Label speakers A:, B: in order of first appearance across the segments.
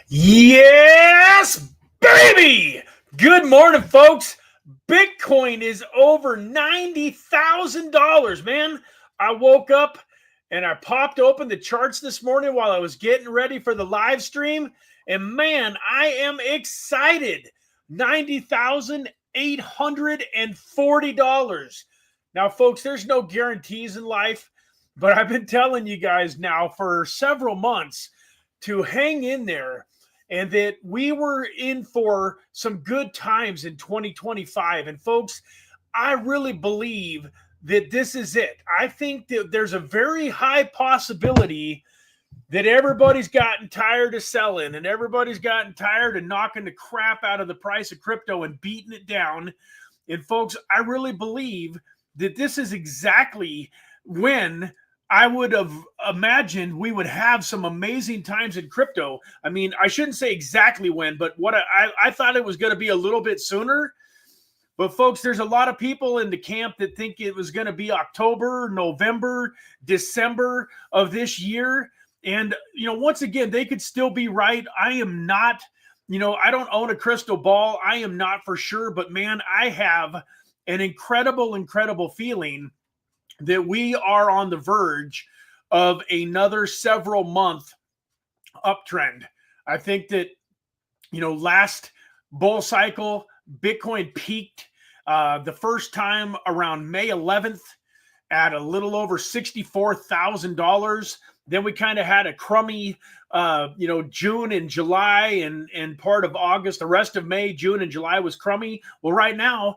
A: Yes, baby! Good morning, folks. Bitcoin is over $90,000, man. I woke up and I popped open the charts this morning while I was getting ready for the live stream. And man, I am excited. $90,840. Now, folks, there's no guarantees in life, but I've been telling you guys now for several months to hang in there, and that we were in for some good times in 2025. And folks, I really believe that this is it. I think that there's a very high possibility that everybody's gotten tired of selling and everybody's gotten tired of knocking the crap out of the price of crypto and beating it down. And folks, I really believe that this is exactly when I would have imagined we would have some amazing times in crypto. I mean, I shouldn't say exactly when, but what I thought it was going to be a little bit sooner. But folks, there's a lot of people in the camp that think it was going to be October, November, December of this year. And, once again, they could still be right. I am not, I don't own a crystal ball. I am not for sure. But man, I have an incredible feeling that we are on the verge of another several month uptrend. I think that, last bull cycle, Bitcoin peaked the first time around May 11th at a little over $64,000. Then we kind of had a crummy, June and July and part of August. The rest of May, June, and July was crummy. Well, right now,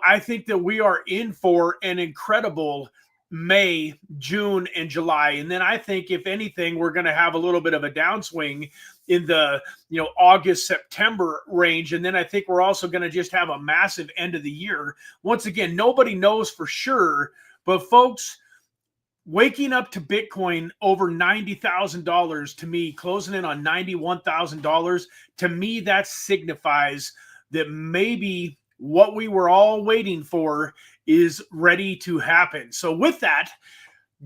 A: I think that we are in for an incredible May, June, and July. And then I think, if anything, we're going to have a little bit of a downswing in the, August, September range. And then I think we're also going to just have a massive end of the year. Once again, nobody knows for sure. But folks, waking up to Bitcoin over $90,000, to me, closing in on $91,000, to me, that signifies that maybe what we were all waiting for is ready to happen. So with that,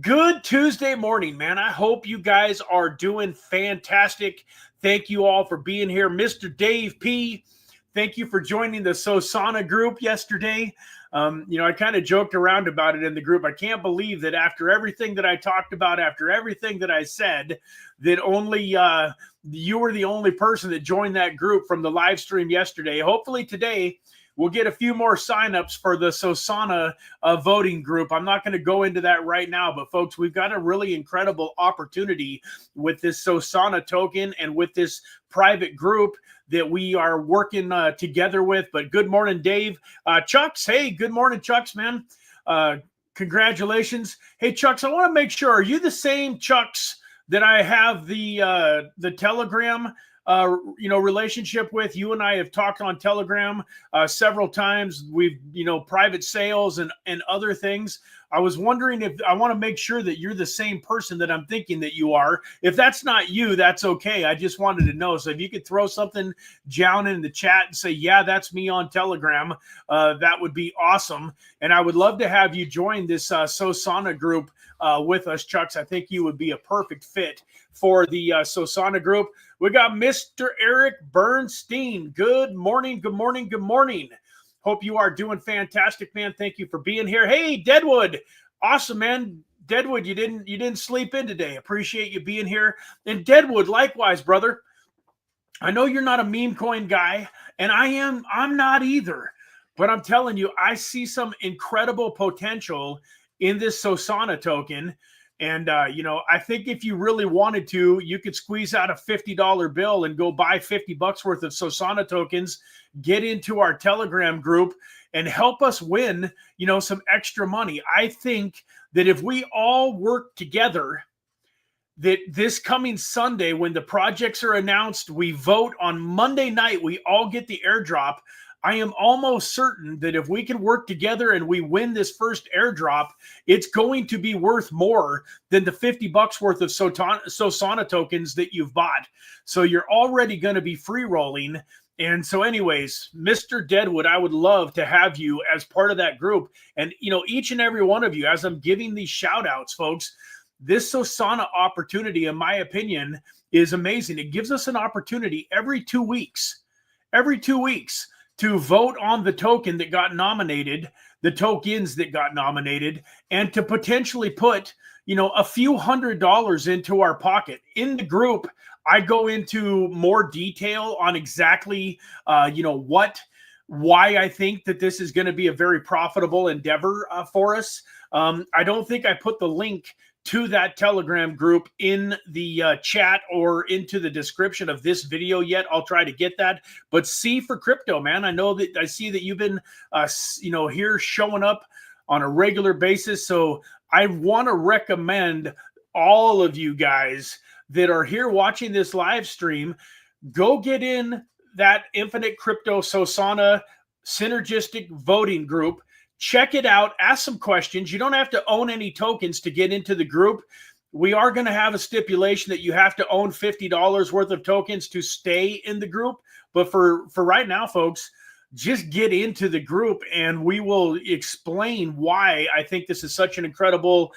A: good Tuesday morning, man. I hope you guys are doing fantastic. Thank you all for being here. Mr. Dave P., thank you for joining the Sosana group yesterday. I kind of joked around about it in the group. I can't believe that after everything that I talked about, after everything that I said, that only you were the only person that joined that group from the live stream yesterday. Hopefully today we'll get a few more signups for the Sosana voting group. I'm not going to go into that right now, but folks, we've got a really incredible opportunity with this Sosana token and with this private group that we are working together with. But good morning, Dave. Chucks, hey, good morning, Chucks, man. Congratulations. Hey, Chucks, I want to make sure, are you the same Chucks that I have the Telegram relationship with? You and I have talked on Telegram several times. We've, private sales and other things. I was wondering if I want to make sure that you're the same person that I'm thinking that you are. If that's not you, that's okay. I just wanted to know. So if you could throw something down in the chat and say, yeah, that's me on Telegram, that would be awesome. And I would love to have you join this Sosana group with us, Chucks. I think you would be a perfect fit for the Sosana group. We got Mr. Eric Bernstein. Good morning, good morning, good morning. Hope you are doing fantastic, man. Thank you for being here. Hey, Deadwood. Awesome, man. Deadwood, you didn't sleep in today. Appreciate you being here. And Deadwood, likewise, brother. I know you're not a meme coin guy, and I'm not either. But I'm telling you, I see some incredible potential in this Sosana token. And, I think if you really wanted to, you could squeeze out a $50 bill and go buy $50 worth of Sosana tokens, get into our Telegram group, and help us win, some extra money. I think that if we all work together, that this coming Sunday, when the projects are announced, we vote on Monday night, we all get the airdrop. I am almost certain that if we can work together and we win this first airdrop, it's going to be worth more than the $50 worth of Sosana tokens that you've bought. So you're already going to be free rolling. And so anyways, Mr. Deadwood, I would love to have you as part of that group. And, each and every one of you, as I'm giving these shout outs, folks, this Sosana opportunity, in my opinion, is amazing. It gives us an opportunity every 2 weeks, to vote on the token that got nominated, the tokens that got nominated, and to potentially put, a few $100s into our pocket. In the group, I go into more detail on exactly, why I think that this is going to be a very profitable endeavor for us. I don't think I put the link to that Telegram group in the chat or into the description of this video yet. I'll try to get that. But C for crypto, man. I see that you've been, here showing up on a regular basis. So I want to recommend all of you guys that are here watching this live stream, go get in that Infinite Crypto Sosana synergistic voting group. Check it out. Ask some questions. You don't have to own any tokens to get into the group. We are going to have a stipulation that you have to own $50 worth of tokens to stay in the group. But for right now, folks, just get into the group and we will explain why I think this is such an incredible,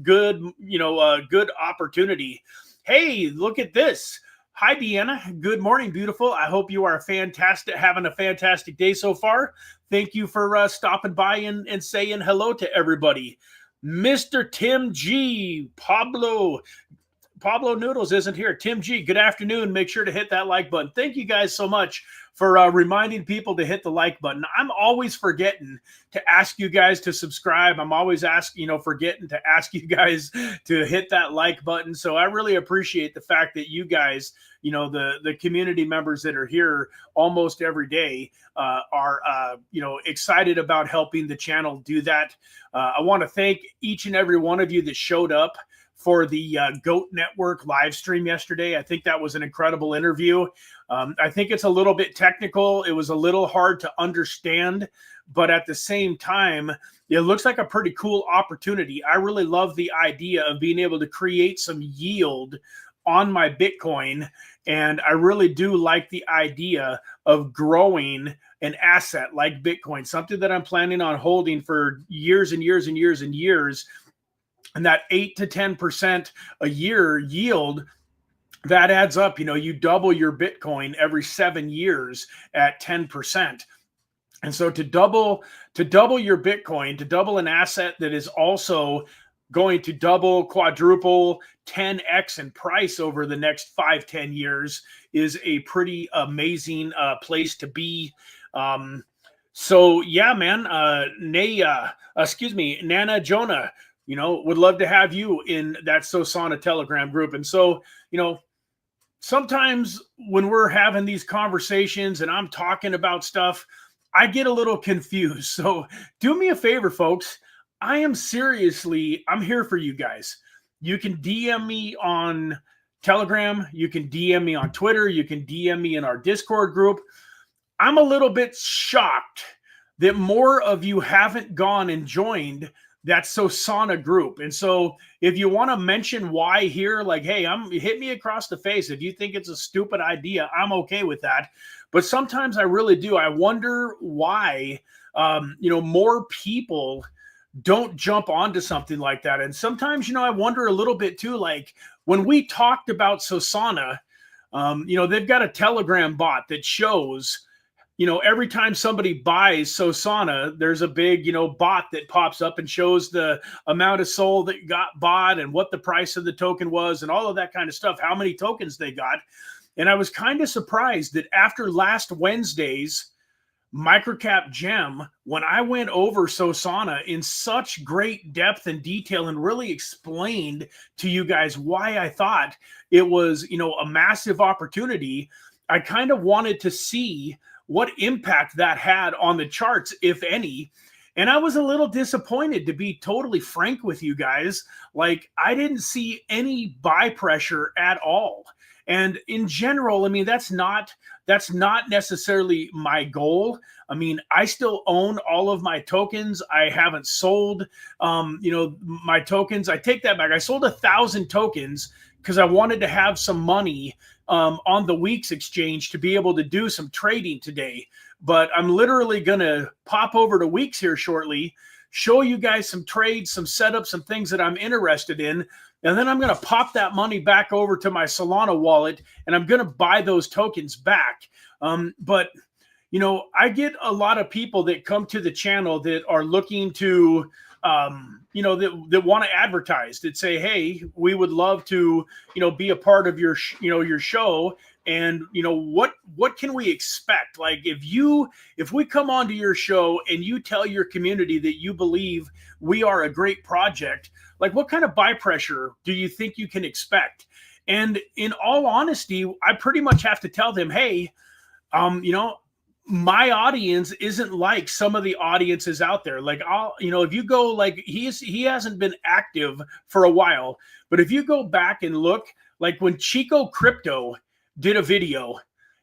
A: good opportunity. Hey, look at this. Hi, Deanna. Good morning, beautiful. I hope you are having a fantastic day so far. Thank you for stopping by and saying hello to everybody. Mr. Tim G, Pablo Noodles isn't here. Tim G, good afternoon. Make sure to hit that like button. Thank you guys so much for reminding people to hit the like button. I'm always forgetting to ask you guys to subscribe. I'm always forgetting to ask you guys to hit that like button. So I really appreciate the fact that you guys, the community members that are here almost every day are, excited about helping the channel do that. I want to thank each and every one of you that showed up for the GOAT Network live stream yesterday. I think that was an incredible interview. I think it's a little bit technical. It was a little hard to understand, but at the same time, it looks like a pretty cool opportunity. I really love the idea of being able to create some yield on my Bitcoin, and I really do like the idea of growing an asset like Bitcoin, something that I'm planning on holding for years and years and years and years. And that 8 to 10% a year yield, that adds up. You double your Bitcoin every 7 years at 10%. And so to double your Bitcoin, to double an asset that is also going to double, quadruple, 10x in price over the next 5-10 years is a pretty amazing place to be. So yeah, man, Nana Jonah, would love to have you in that Sosana Telegram group. And so, sometimes when we're having these conversations and I'm talking about stuff, I get a little confused. So do me a favor, folks. I'm here for you guys. You can DM me on Telegram. You can DM me on Twitter. You can DM me in our Discord group. I'm a little bit shocked that more of you haven't gone and joined that Sosana group. And so if you want to mention why here, like, hey, hit me across the face. If you think it's a stupid idea, I'm okay with that. But sometimes I really do. I wonder why, more people don't jump onto something like that. And sometimes, I wonder a little bit too, like when we talked about Sosana, they've got a Telegram bot that shows, every time somebody buys Sosana, there's a big, bot that pops up and shows the amount of SOL that got bought and what the price of the token was and all of that kind of stuff, how many tokens they got. And I was kind of surprised that after last Wednesday's Microcap Gem, when I went over Sosana in such great depth and detail and really explained to you guys why I thought it was, a massive opportunity, I kind of wanted to see what impact that had on the charts, if any. And I was a little disappointed, to be totally frank with you guys. Like, I didn't see any buy pressure at all. And in general, I mean, that's not necessarily my goal. I mean, I still own all of my tokens. I haven't sold, my tokens. I take that back. I sold 1,000 tokens because I wanted to have some money on the Weex exchange to be able to do some trading today. But I'm literally going to pop over to Weex here shortly, show you guys some trades, some setups, some things that I'm interested in. And then I'm going to pop that money back over to my Solana wallet, and I'm going to buy those tokens back. But, you know, I get a lot of people that come to the channel that are looking to, you know, that want to advertise, that say, hey, we would love to, you know, be a part of your, your show. And, you know, what can we expect? Like, if we come onto your show and you tell your community that you believe we are a great project, like, what kind of buy pressure do you think you can expect? And in all honesty, I pretty much have to tell them, hey, you know, my audience isn't like some of the audiences out there. Like, you know, if you go, like, he hasn't been active for a while, but if you go back and look, like when Chico Crypto did a video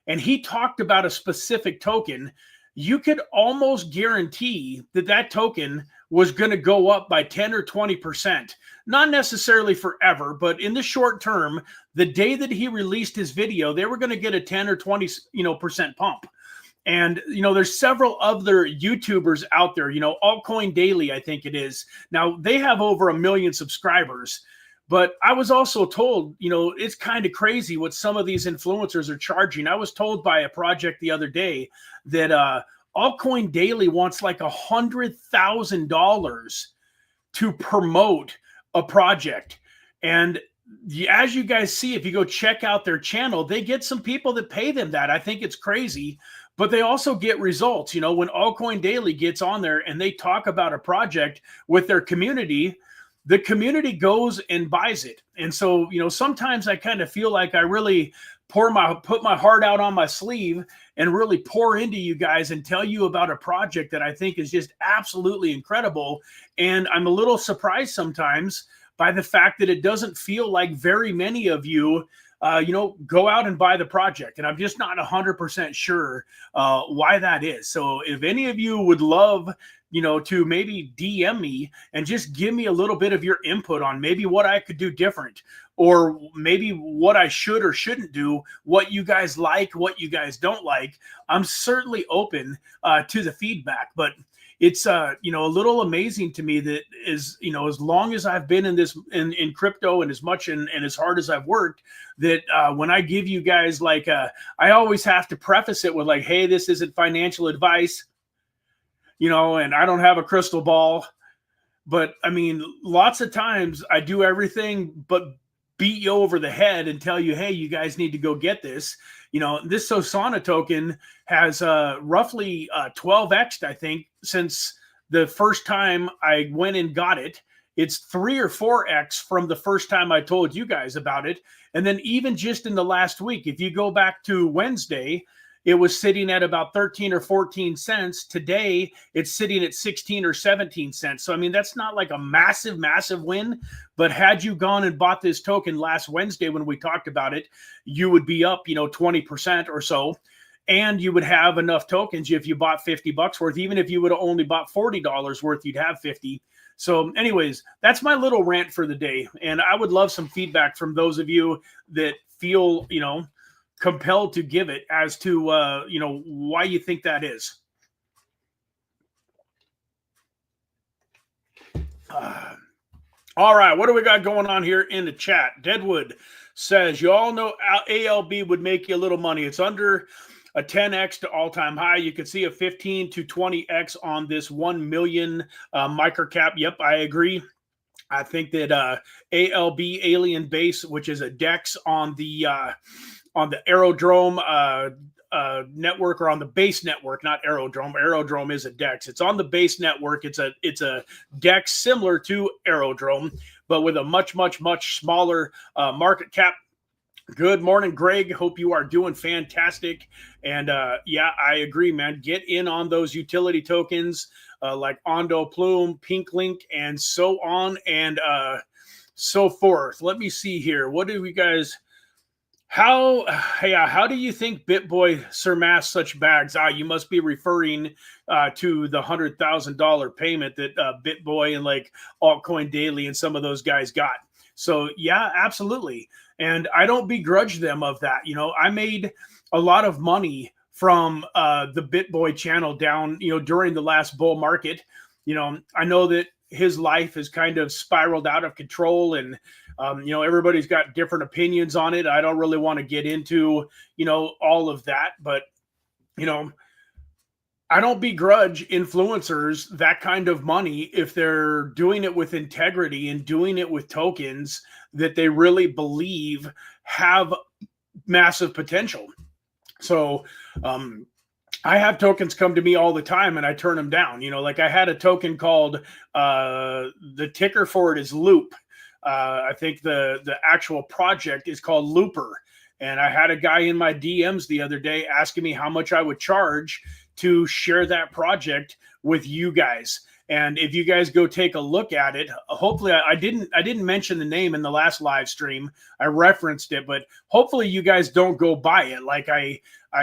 A: and he talked about a specific token, you could almost guarantee that that token was going to go up by 10 or 20%. Not necessarily forever, but in the short term, the day that he released his video, they were going to get a 10 or 20% pump. And, you know, there's several other YouTubers out there, you know, Altcoin Daily, I think it is. Now, they have over 1 million subscribers. But I was also told, you know, it's kind of crazy what some of these influencers are charging. I was told by a project the other day that Altcoin Daily wants like $100,000 to promote a project. And as you guys see, if you go check out their channel, they get some people that pay them that. I think it's crazy. But they also get results. You know, when Altcoin Daily gets on there and they talk about a project with their community, the community goes and buys it. And so, you know, sometimes I kind of feel like I really put my heart out on my sleeve and really pour into you guys and tell you about a project that I think is just absolutely incredible. And I'm a little surprised sometimes by the fact that it doesn't feel like very many of you, you know, go out and buy the project. And I'm just not 100% sure why that is. So if any of you would love, you know, to maybe DM me and just give me a little bit of your input on maybe what I could do different, or maybe what I should or shouldn't do, what you guys like, what you guys don't like, I'm certainly open to the feedback. But it's, you know, a little amazing to me that is, you know, as long as I've been in this, in crypto, and as much and as hard as I've worked, that when I give you guys, like, I always have to preface it with like, hey, this isn't financial advice, you know, and I don't have a crystal ball. But I mean, lots of times I do everything but beat you over the head and tell you, hey, you guys need to go get this. You know, this Sosana token has roughly 12x'd, I think, since the first time I went and got it. It's 3 or 4x from the first time I told you guys about it. And then even just in the last week, if you go back to Wednesday, it was sitting at about 13 or 14 cents. Today, it's sitting at 16 or 17 cents. So, I mean, that's not like a massive, massive win. But had you gone and bought this token last Wednesday when we talked about it, you would be up, you know, 20% or so. And you would have enough tokens if you bought $50 worth. Even if you would have only bought $40 worth, you'd have 50. So anyways, that's my little rant for the day. And I would love some feedback from those of you that feel, you know, compelled to give it as to, you know, why you think that is. All right, what do we got going on here in the chat? Deadwood says, you all know ALB would make you a little money. It's under a 10x to all-time high. You could see a 15 to 20x on this 1 million microcap. Yep, I agree. I think that ALB Alien Base, which is a DEX on the Aerodrome network, or on the base network, not Aerodrome. Aerodrome is a DEX. It's on the base network. It's a DEX similar to Aerodrome, but with a much, much, much smaller market cap. Good morning, Greg. Hope you are doing fantastic. And yeah, I agree, man. Get in on those utility tokens like Ondo Plume, Pink Link, and so on and so forth. Let me see here. What do we guys... How do you think BitBoy surmassed such bags? You must be referring to the $100,000 payment that BitBoy and like Altcoin Daily and some of those guys got. So yeah, absolutely. And I don't begrudge them of that. You know, I made a lot of money from the BitBoy channel down, you know, during the last bull market. you know, I know that his life has kind of spiraled out of control, and you know, everybody's got different opinions on it. I don't really want to get into, you know, all of that, but you know, I don't begrudge influencers that kind of money if they're doing it with integrity and doing it with tokens that they really believe have massive potential. So I have tokens come to me all the time and I turn them down. You know, like I had a token called the ticker for it is Loop. I think the actual project is called Looper. And I had a guy in my DMs the other day asking me how much I would charge to share that project with you guys. And if you guys go take a look at it, hopefully I didn't mention the name in the last live stream. I referenced it, but hopefully you guys don't go buy it. Like I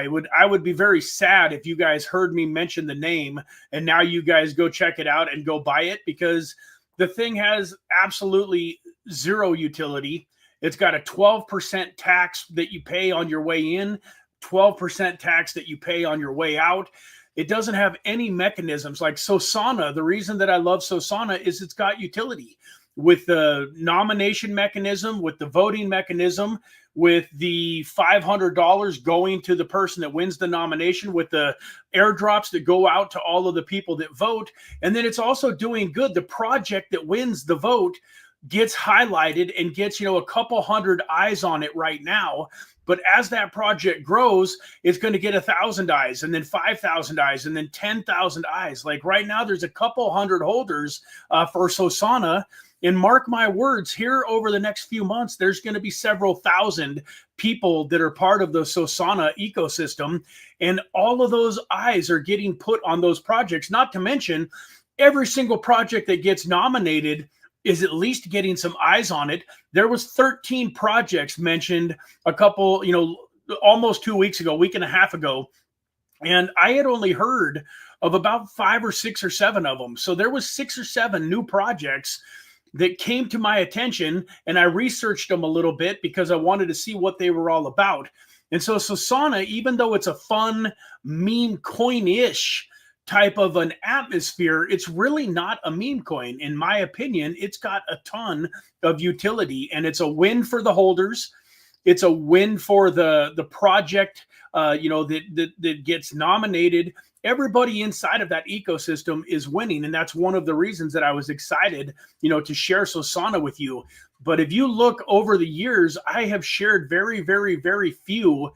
A: would be very sad if you guys heard me mention the name and now you guys go check it out and go buy it, because the thing has absolutely zero utility. It's got a 12% tax that you pay on your way in, 12% tax that you pay on your way out. It doesn't have any mechanisms like Sosana. The reason that I love Sosana is it's got utility with the nomination mechanism, with the voting mechanism, with the $500 going to the person that wins the nomination, with the airdrops that go out to all of the people that vote. And then it's also doing good. The project that wins the vote gets highlighted and gets, you know, a couple hundred eyes on it right now. But as that project grows, it's going to get 1,000 eyes, and then 5,000 eyes, and then 10,000 eyes. Like right now, there's a couple hundred holders for Sosana. And mark my words, here over the next few months, there's going to be several thousand people that are part of the Sosana ecosystem. And all of those eyes are getting put on those projects, not to mention every single project that gets nominated is at least getting some eyes on it. There was 13 projects mentioned a couple, you know, almost 2 weeks ago, week and a half ago. And I had only heard of about 5 or 6 or 7 of them. So there was 6 or 7 new projects that came to my attention, and I researched them a little bit because I wanted to see what they were all about. And so Sosana, even though it's a fun meme coin-ish type of an atmosphere, it's really not a meme coin. In my opinion, it's got a ton of utility, and it's a win for the holders. It's a win for the project, you know, that gets nominated. Everybody inside of that ecosystem is winning, and that's one of the reasons that I was excited, you know, to share Sosana with you. But if you look over the years, I have shared very, very, very few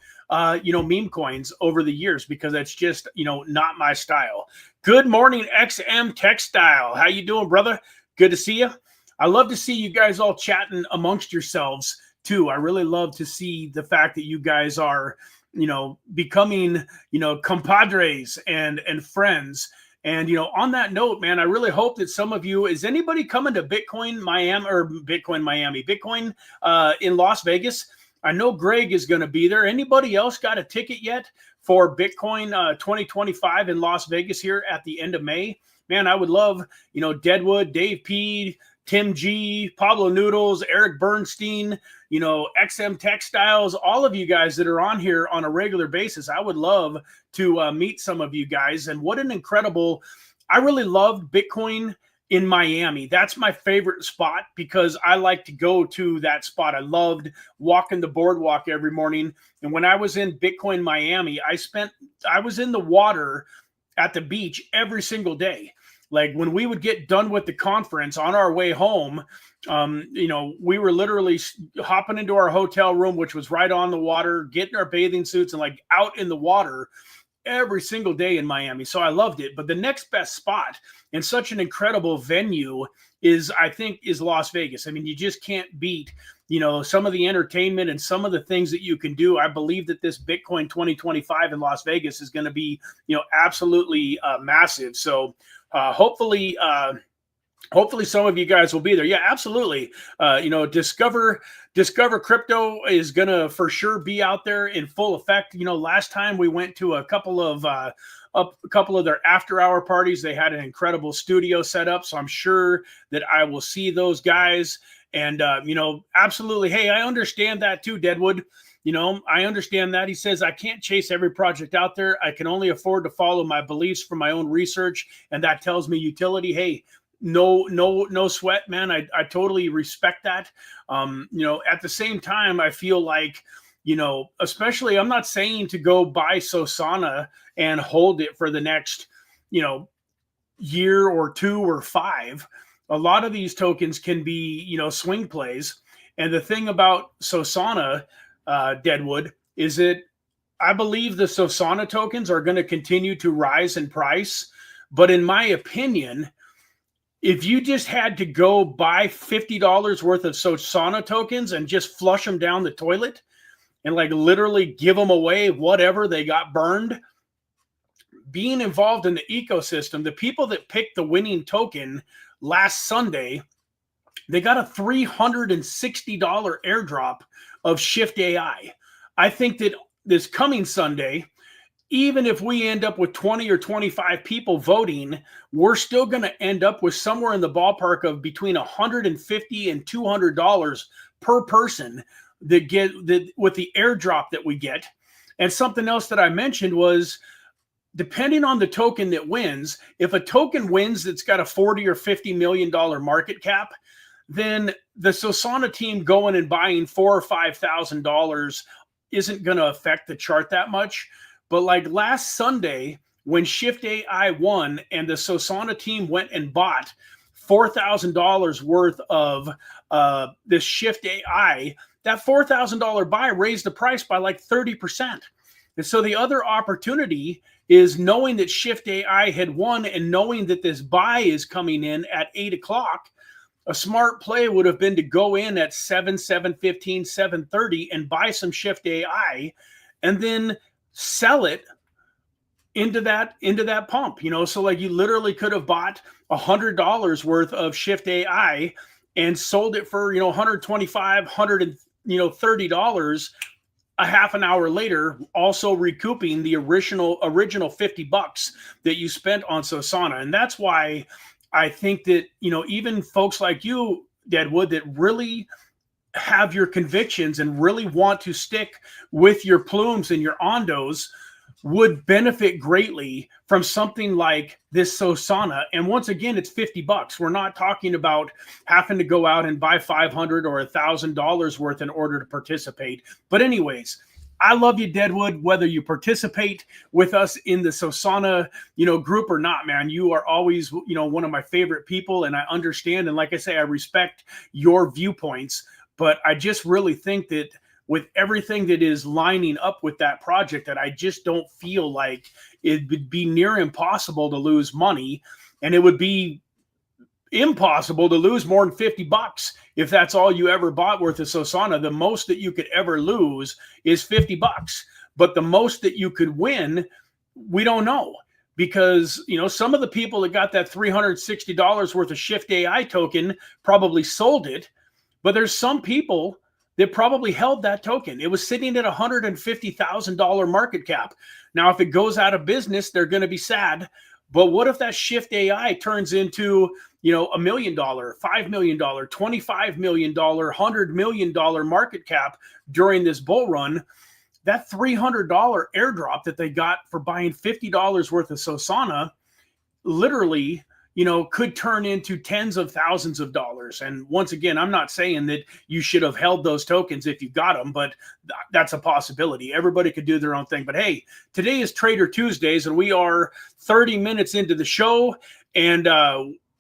A: you know, meme coins over the years, because that's just, you know, not my style. Good morning, XM Textile. How you doing, brother? Good to see you. I love to see you guys all chatting amongst yourselves too. I really love to see the fact that you guys are, you know, becoming, you know, compadres and friends. And, you know, on that note, man, I really hope that some of you, is anybody coming to Bitcoin in Las Vegas? I know Greg is going to be there. Anybody else got a ticket yet for Bitcoin 2025 in Las Vegas here at the end of May? Man, I would love, you know, Deadwood, Dave P, Tim G, Pablo Noodles, Eric Bernstein, you know, XM Textiles, all of you guys that are on here on a regular basis. I would love to meet some of you guys. And what an incredible, I really loved Bitcoin in Miami. That's my favorite spot because I like to go to that spot. I loved walking the boardwalk every morning. And when I was in Bitcoin Miami, I was in the water at the beach every single day. Like when we would get done with the conference on our way home, you know, we were literally hopping into our hotel room, which was right on the water, getting our bathing suits and like out in the water every single day in Miami. So I loved it. But the next best spot and such an incredible venue is, I think, is Las Vegas. I mean, you just can't beat, you know, some of the entertainment and some of the things that you can do. I believe that this Bitcoin 2025 in Las Vegas is going to be, you know, absolutely massive. So hopefully some of you guys will be there. Yeah, absolutely. You know, Discover Crypto is going to for sure be out there in full effect. You know, last time we went to a couple of their after hour parties. They had an incredible studio set up. So I'm sure that I will see those guys. And, absolutely. Hey, I understand that too, Deadwood. I understand that. He says, I can't chase every project out there. I can only afford to follow my beliefs from my own research. And that tells me utility. Hey, no sweat, man. I totally respect that. At the same time, I feel like, especially, I'm not saying to go buy Sosana and hold it for the next, year or 2 or 5. A lot of these tokens can be, swing plays. And the thing about Sosana, Deadwood, is that I believe the Sosana tokens are going to continue to rise in price. But in my opinion, if you just had to go buy $50 worth of Sosana tokens and just flush them down the toilet and like literally give them away, whatever, they got burned. Being involved in the ecosystem, the people that picked the winning token last Sunday, they got a $360 airdrop of Shift AI. I think that this coming Sunday, even if we end up with 20 or 25 people voting, we're still going to end up with somewhere in the ballpark of between $150 and $200 per person with the airdrop that we get. And something else that I mentioned was, depending on the token that wins, if a token wins that's got a $40 or $50 million market cap, then the Sosana team going and buying $4,000 or $5,000 isn't going to affect the chart that much. But like last Sunday, when Shift AI won and the Sosana team went and bought $4,000 worth of this Shift AI, that $4,000 buy raised the price by like 30%. And so the other opportunity is knowing that Shift AI had won and knowing that this buy is coming in at 8 o'clock. A smart play would have been to go in at 7:15, 7:30 and buy some Shift AI and then sell it into that pump. So like you literally could have bought $100 worth of Shift AI and sold it for, $125, $130 a half an hour later, also recouping the original $50 that you spent on Sosana. And that's why I think that, even folks like you, Deadwood, that really have your convictions and really want to stick with your plumes and your ondos would benefit greatly from something like this Sosana. And once again, it's $50. We're not talking about having to go out and buy $500 or $1,000 worth in order to participate. But anyways, I love you, Deadwood, whether you participate with us in the Sosana, group or not, man. You are always, one of my favorite people, and I understand. And like I say, I respect your viewpoints, but I just really think that with everything that is lining up with that project, that I just don't feel like it would be near impossible to lose money. And it would be impossible to lose more than $50 if that's all you ever bought worth of Sosana. The most that you could ever lose is $50, but the most that you could win, we don't know, because some of the people that got that $360 worth of Shift AI token probably sold it, but there's some people that probably held that token. It was sitting at $150,000 market cap. Now, if it goes out of business, they're going to be sad. But what if that Shift AI turns into, $1 million, $5 million, $25 million, $100 million market cap during this bull run? That $300 airdrop that they got for buying $50 worth of Sosana literally, could turn into tens of thousands of dollars. And once again, I'm not saying that you should have held those tokens if you got them, but that's a possibility. Everybody could do their own thing. But hey, today is Trader Tuesdays, and we are 30 minutes into the show, and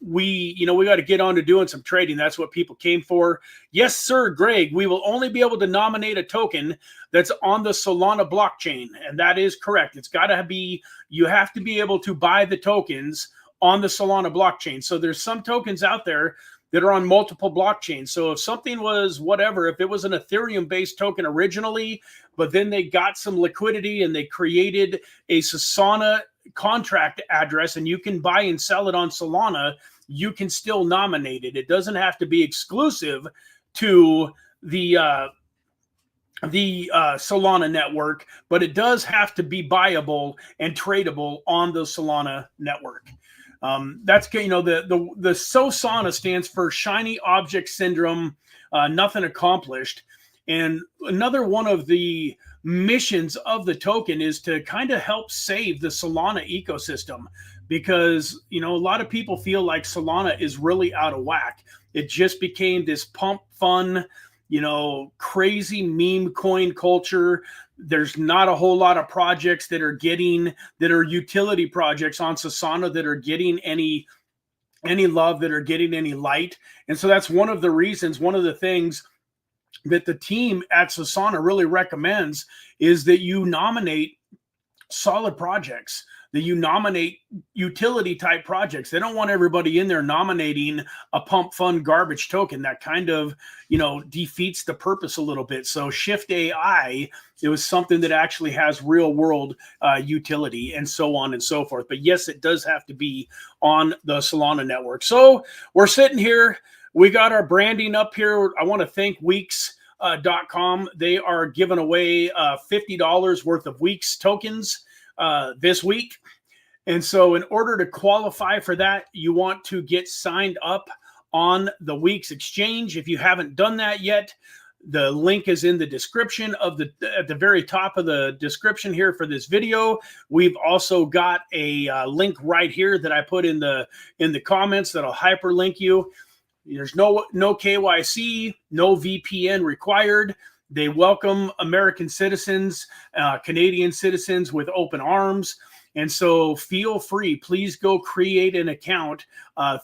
A: we got to get on to doing some trading. That's what people came for. Yes, sir, Greg. We will only be able to nominate a token that's on the Solana blockchain, and that is correct. It's got to be, you have to be able to buy the tokens on the Solana blockchain. So there's some tokens out there that are on multiple blockchains. So if something was whatever, if it was an Ethereum-based token originally, but then they got some liquidity and they created a Sosana contract address and you can buy and sell it on Solana, you can still nominate it. It doesn't have to be exclusive to the Solana network, but it does have to be buyable and tradable on the Solana network. That's, you know, the Sosana stands for shiny object syndrome, nothing accomplished. And another one of the missions of the token is to kind of help save the Solana ecosystem, because, you know, a lot of people feel like Solana is really out of whack. It just became this pump fun, you know, crazy meme coin culture. There's not a whole lot of projects that are utility projects on Sosana that are getting any love, that are getting any light. And so that's one of the things that the team at Sosana really recommends, is that you nominate solid projects, that you nominate utility type projects. They don't want everybody in there nominating a pump fun garbage token. That kind of, you know, defeats the purpose a little bit. So Shift AI, it was something that actually has real world utility, and so on and so forth. But yes, it does have to be on the Solana network. So we're sitting here, we got our branding up here. I want to thank Weex.com. They are giving away $50 worth of Weex tokens this week. And so in order to qualify for that, you want to get signed up on the Weex exchange. If you haven't done that yet, the link is in the description of at the very top of the description here for this video. We've also got a link right here that I put in the comments that'll hyperlink you. There's no KYC, no VPN required. They welcome American citizens, Canadian citizens with open arms. And so feel free, please go create an account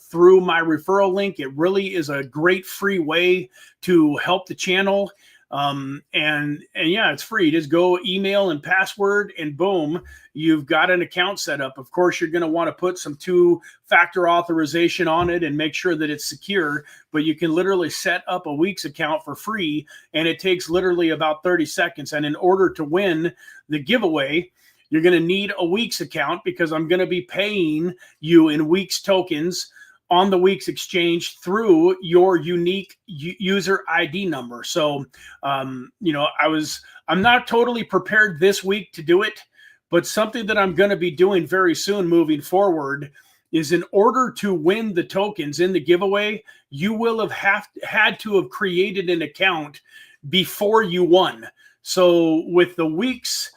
A: through my referral link. It really is a great free way to help the channel. And yeah, it's free. Just go email and password, and boom, you've got an account set up. Of course, you're going to want to put some two-factor authorization on it and make sure that it's secure, but you can literally set up a Weex account for free, and it takes literally about 30 seconds. And in order to win the giveaway, you're going to need a Weex account, because I'm going to be paying you in Weex tokens on the Weex exchange through your unique user ID number. So, you know, I'm not totally prepared this week to do it, but something that I'm going to be doing very soon moving forward is, in order to win the tokens in the giveaway, you will have had to have created an account before you won. So with the Weex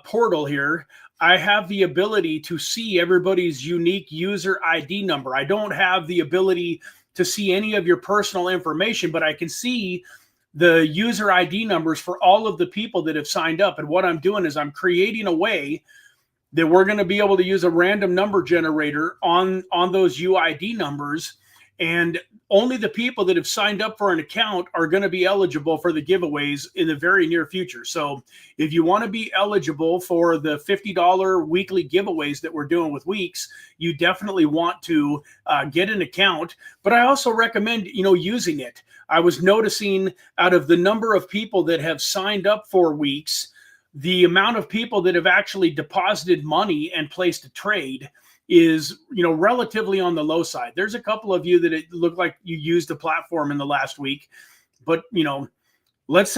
A: portal here, I have the ability to see everybody's unique user ID number. I don't have the ability to see any of your personal information, but I can see the user ID numbers for all of the people that have signed up. And what I'm doing is I'm creating a way that we're going to be able to use a random number generator on those UID numbers. And only the people that have signed up for an account are going to be eligible for the giveaways in the very near future. So if you want to be eligible for the $50 weekly giveaways that we're doing with Weex, you definitely want to get an account. But I also recommend, you know, using it. I was noticing, out of the number of people that have signed up for Weex, the amount of people that have actually deposited money and placed a trade is, you know, relatively on the low side. There's a couple of you that it looked like you used the platform in the last week, but, you know, let's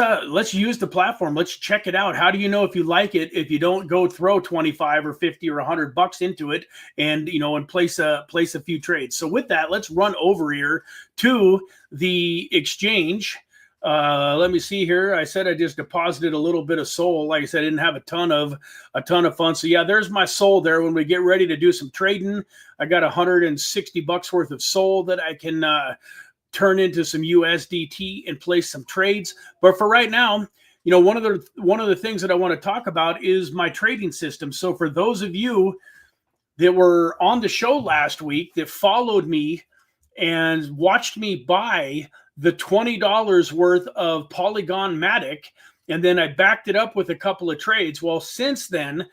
A: use the platform. Let's check it out. How do you know if you like it if you don't go throw 25 or 50 or $100 into it and, you know, and place a few trades? So with that, let's run over here to the exchange. Let me see here. I said I just deposited a little bit of SOL. Like I said, I didn't have a ton of fun. So yeah, there's my SOL there. When we get ready to do some trading, I got $160 worth of SOL that I can turn into some USDT and place some trades. But for right now, you know, one of the things that I want to talk about is my trading system. So for those of you that were on the show last week that followed me and watched me buy the $20 worth of Polygon Matic, and then I backed it up with a couple of trades. Well, since then,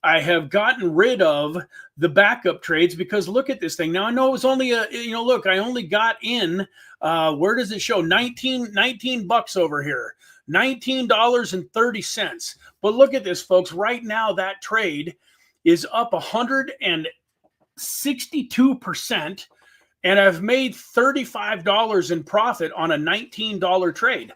A: I have gotten rid of the backup trades, because look at this thing. Now, I know it was only look, I only got in, where does it show? 19 bucks over here, $19.30. But look at this, folks. Right now, that trade is up 162%. And I've made $35 in profit on a $19 trade.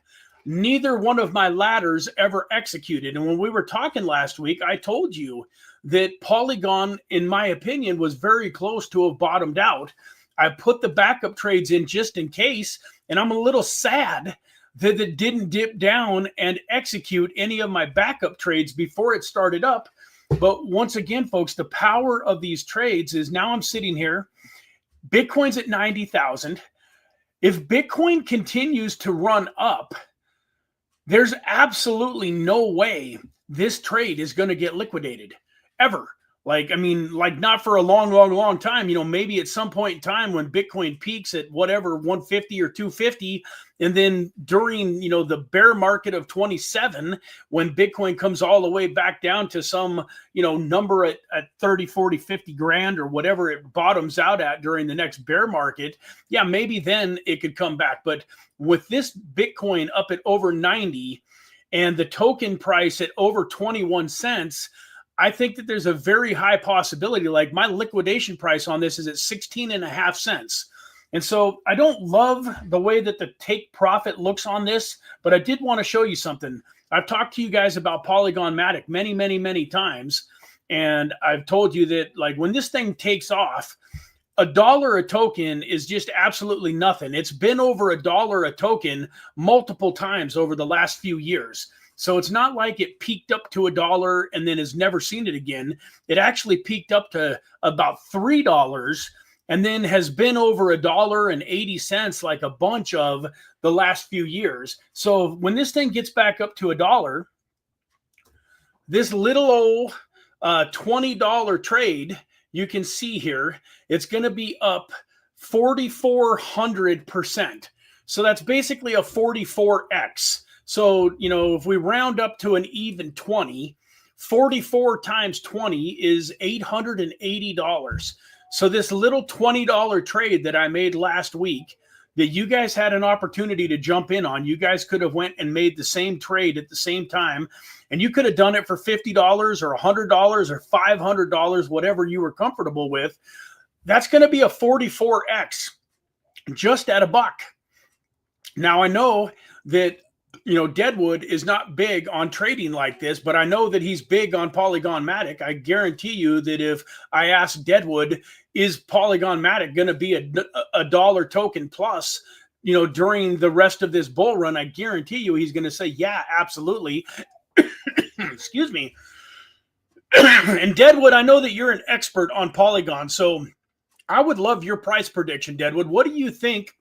A: neither one of my ladders ever executed. And when we were talking last week, I told you that Polygon, in my opinion, was very close to have bottomed out. I put the backup trades in just in case, and I'm a little sad that it didn't dip down and execute any of my backup trades before it started up. But once again, folks, the power of these trades is now I'm sitting here. Bitcoin's at 90,000. If Bitcoin continues to run up, there's absolutely no way this trade is going to get liquidated ever. Like, I mean, like not for a long time, you know, maybe at some point in time when Bitcoin peaks at whatever, 150 or 250. And then during, you know, the bear market of 27, when Bitcoin comes all the way back down to some, you know, number at 30, 40, 50 grand or whatever it bottoms out at during the next bear market. Yeah, maybe then it could come back. But with this Bitcoin up at over 90 and the token price at over 21 cents, I think that there's a very high possibility, like my liquidation price on this is at 16.5 cents. And so I don't love the way that the take profit looks on this, but I did want to show you something. I've talked to you guys about Polygon Matic many times. And I've told you that like when this thing takes off, $1 a token is just absolutely nothing. It's been over $1 a token multiple times over the last few years. So it's not like it peaked up to $1 and then has never seen it again. It actually peaked up to about $3 and then has been over $1.80 like a bunch of the last few years. So when this thing gets back up to $1, this little old $20 trade, you can see here, it's going to be up 4,400%. So that's basically a 44x. So, you know, if we round up to an even 20, 44 times 20 is $880. So this little $20 trade that I made last week that you guys had an opportunity to jump in on, you guys could have went and made the same trade at the same time, and you could have done it for $50 or $100 or $500, whatever you were comfortable with. That's going to be a 44x just at $1. Now, I know that, you know, Deadwood is not big on trading like this, but I know that he's big on Polygon Matic. I guarantee you that if I ask Deadwood, is Polygon Matic going to be a dollar token plus, you know, during the rest of this bull run, I guarantee you he's going to say, yeah, absolutely. Excuse me. And Deadwood, I know that you're an expert on Polygon, so I would love your price prediction, Deadwood. What do you think?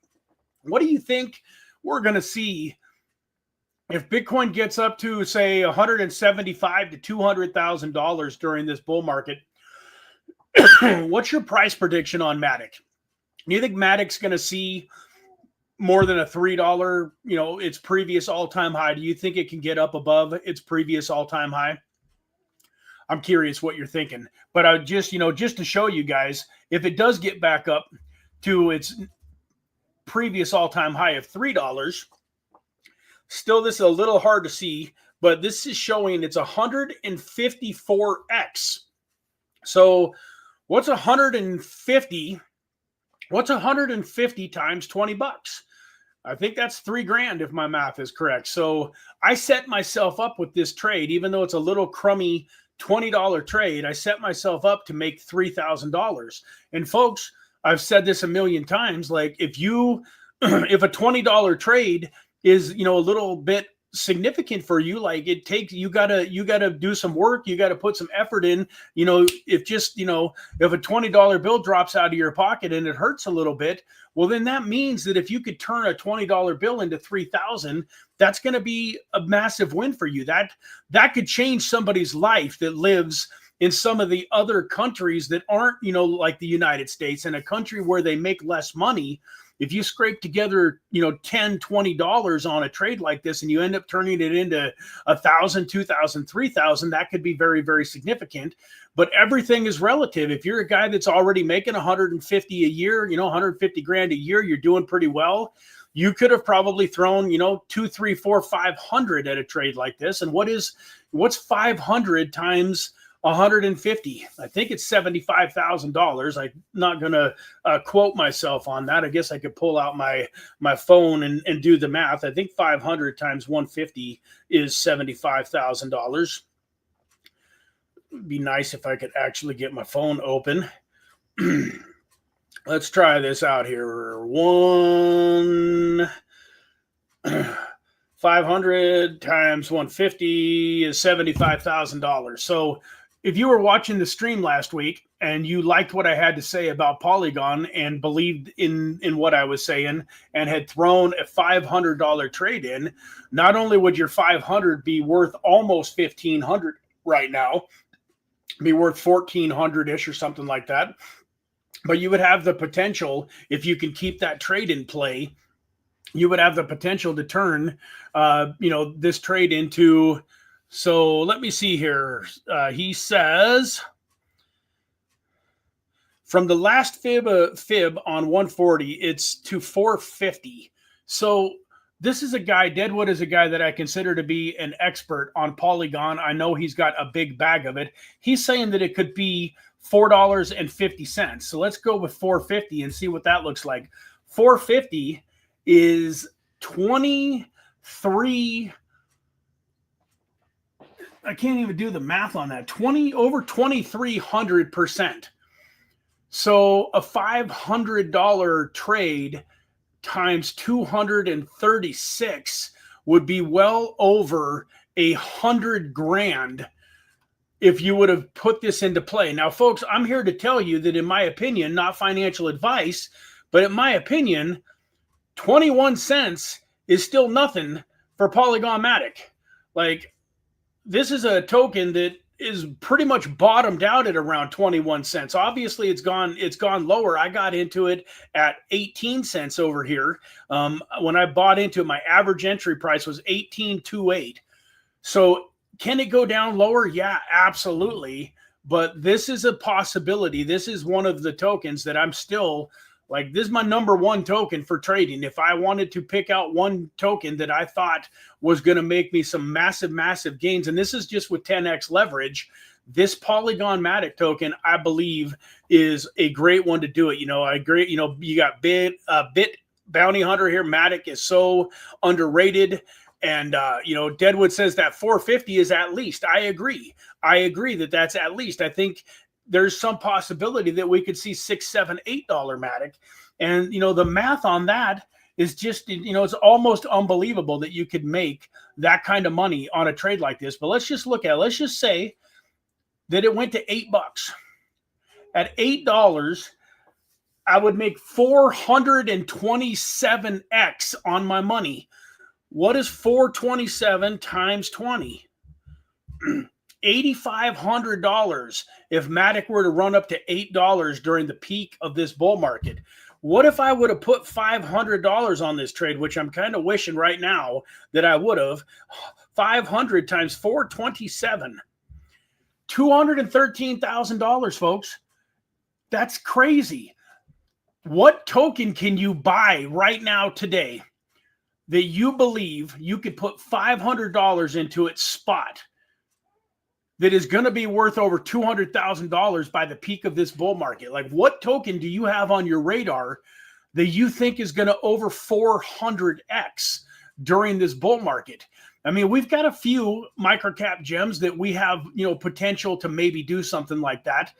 A: What do you think we're going to see if Bitcoin gets up to, say, $175,000 to $200,000 during this bull market? What's your price prediction on Matic? Do you think Matic's going to see more than a $3, you know, its previous all-time high? Do you think it can get up above its previous all-time high? I'm curious what you're thinking. But I just, you know, just to show you guys, if it does get back up to its previous all-time high of $3, still, this is a little hard to see, but this is showing it's 154x. So what's 150? What's 150 times 20 bucks? I think that's $3,000 if my math is correct. So I set myself up with this trade, even though it's a little crummy $20 trade, I set myself up to make $3,000. And folks, I've said this a million times, like if you, if a $20 trade is, you know, a little bit significant for you, like it takes, you gotta do some work, you gotta put some effort in, you know, if just, you know, if a $20 bill drops out of your pocket and it hurts a little bit, well, then that means that if you could turn a $20 bill into 3,000, that's going to be a massive win for you. That could change somebody's life that lives in some of the other countries that aren't, you know, like the United States, in a country where they make less money. If you scrape together, you know, $10, $20 on a trade like this, and you end up turning it into 1,000, 2,000, 3,000, that could be very, very significant. But everything is relative. If you're a guy that's already making 150 a year, you know, 150 grand a year, you're doing pretty well. You could have probably thrown, you know, 2, 3, 4, 500 at a trade like this. And what's 500 times 150. I think it's $75,000. I'm not going to quote myself on that. I guess I could pull out my phone and do the math. I think 500 times 150 is $75,000. It'd be nice if I could actually get my phone open. Let's try this out here. 500 times 150 is $75,000. So if you were watching the stream last week and you liked what I had to say about Polygon and believed in what I was saying and had thrown a $500 trade in, not only would your 500 be worth almost 1,500 right now, be worth 1,400-ish or something like that, but you would have the potential, if you can keep that trade in play, you would have the potential to turn, this trade into. So let me see here. He says from the last fib on 140, it's to 450. So this is a guy, Deadwood is a guy that I consider to be an expert on Polygon. I know he's got a big bag of it. He's saying that it could be $4.50. So let's go with 450 and see what that looks like. 450 is 23. I can't even do the math on that. Over 2,300%. So a $500 trade times 236 would be well over $100,000 if you would have put this into play. Now, folks, I'm here to tell you that in my opinion, not financial advice, but in my opinion, 21 cents is still nothing for Polygon Matic. Like, this is a token that is pretty much bottomed out at around 21 cents. Obviously, it's gone lower. I got into it at 18 cents over here. When I bought into it, my average entry price was 18.28. So can it go down lower? Yeah, absolutely. But this is a possibility. This is one of the tokens that I'm still like, this is my number one token for trading. If I wanted to pick out one token that I thought was going to make me some massive, massive gains, and this is just with 10x leverage, this Polygon Matic token, I believe, is a great one to do it. I agree. You got Bit Bounty Hunter here. Matic is so underrated. And, Deadwood says that 450 is at least. I agree that that's at least. I think there's some possibility that we could see $6, $7, $8 Matic. And, the math on that is just, it's almost unbelievable that you could make that kind of money on a trade like this. But let's just say that it went to $8. At $8, I would make 427x on my money. What is 427 times 20? $8,500 if Matic were to run up to $8 during the peak of this bull market. What if I would have put $500 on this trade, which I'm kind of wishing right now that I would have? 500 times 427. $213,000, folks. That's crazy. What token can you buy right now today that you believe you could put $500 into its spot that is going to be worth over $200,000 by the peak of this bull market? Like, what token do you have on your radar that you think is going to over 400x during this bull market? I mean, we've got a few microcap gems that we have, potential to maybe do something like that.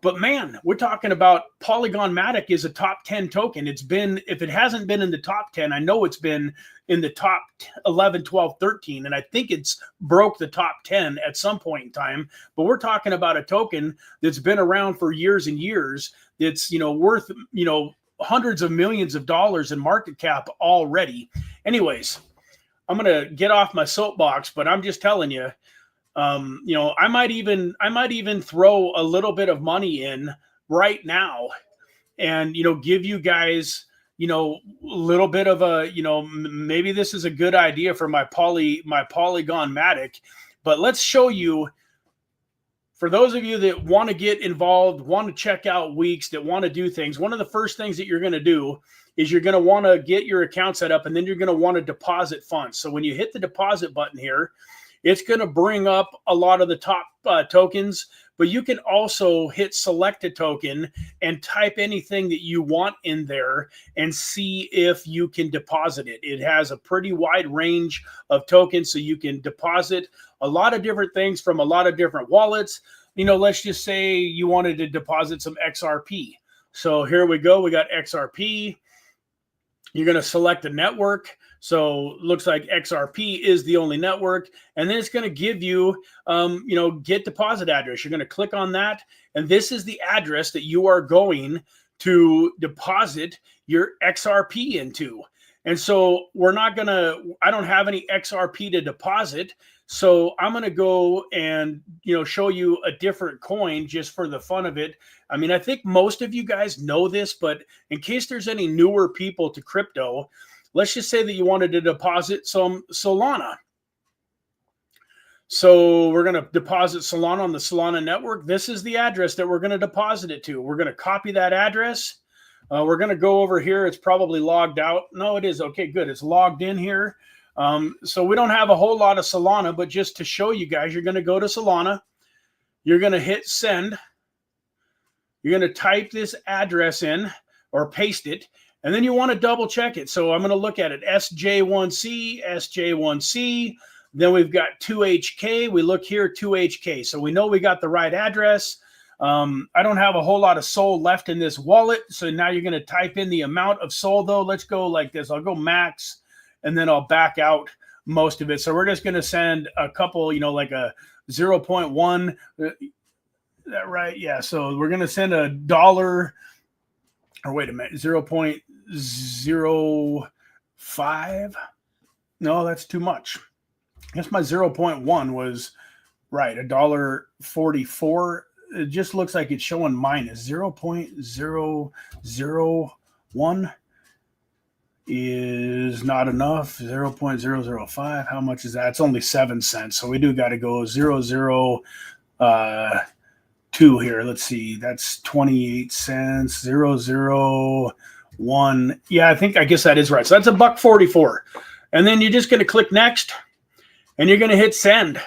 A: But man, we're talking about Polygon Matic is a top 10 token. It's been, if it hasn't been in the top 10, I know it's been in the top 11, 12, 13. And I think it's broke the top 10 at some point in time. But we're talking about a token that's been around for years and years. That's, worth, hundreds of millions of dollars in market cap already. Anyways, I'm going to get off my soapbox, but I'm just telling you, I might even throw a little bit of money in right now and, give you guys, a little bit of a, maybe this is a good idea for my Polygon Matic, but let's show you, for those of you that want to get involved, want to check out Weex, that want to do things, one of the first things that you're going to do is you're going to want to get your account set up, and then you're going to want to deposit funds. So when you hit the deposit button here, it's going to bring up a lot of the top tokens, but you can also hit select a token and type anything that you want in there and see if you can deposit it. It has a pretty wide range of tokens, so you can deposit a lot of different things from a lot of different wallets. You know, let's just say you wanted to deposit some XRP. So here we go. We got XRP. You're going to select a network. So looks like XRP is the only network. And then it's going to give you, you know, get deposit address. You're going to click on that. And this is the address that you are going to deposit your XRP into. And so we're not going to, I don't have any XRP to deposit. So I'm going to go and, you know, show you a different coin just for the fun of it. I mean, I think most of you guys know this, but in case there's any newer people to crypto, let's just say that you wanted to deposit some Solana. So we're going to deposit Solana on the Solana network. This is the address that we're going to deposit it to. We're going to copy that address. We're going to go over here. It's probably logged out. No, it is. Okay, good. It's logged in here. So we don't have a whole lot of Solana, but just to show you guys, you're going to go to Solana. You're going to hit send. You're going to type this address in or paste it. And then you want to double check it. So I'm going to look at it. SJ1C, SJ1C. Then we've got 2HK. We look here, 2HK. So we know we got the right address. I don't have a whole lot of SOL left in this wallet. So now you're going to type in the amount of SOL though. Let's go like this. I'll go max and then I'll back out most of it. So we're just going to send a couple, you know, like a 0.1. That right? Yeah. So we're going to send $1. Or wait a minute, 0.05. No, that's too much. I guess my 0.1 was right, $1.44. It just looks like it's showing minus 0.001 is not enough. 0.005. How much is that? It's only 7 cents. So we do got to go 0.002 here. Let's see. That's 28 cents. 0.001. Yeah, I guess that is right. So that's $1.44. And then you're just going to click next and you're going to hit send.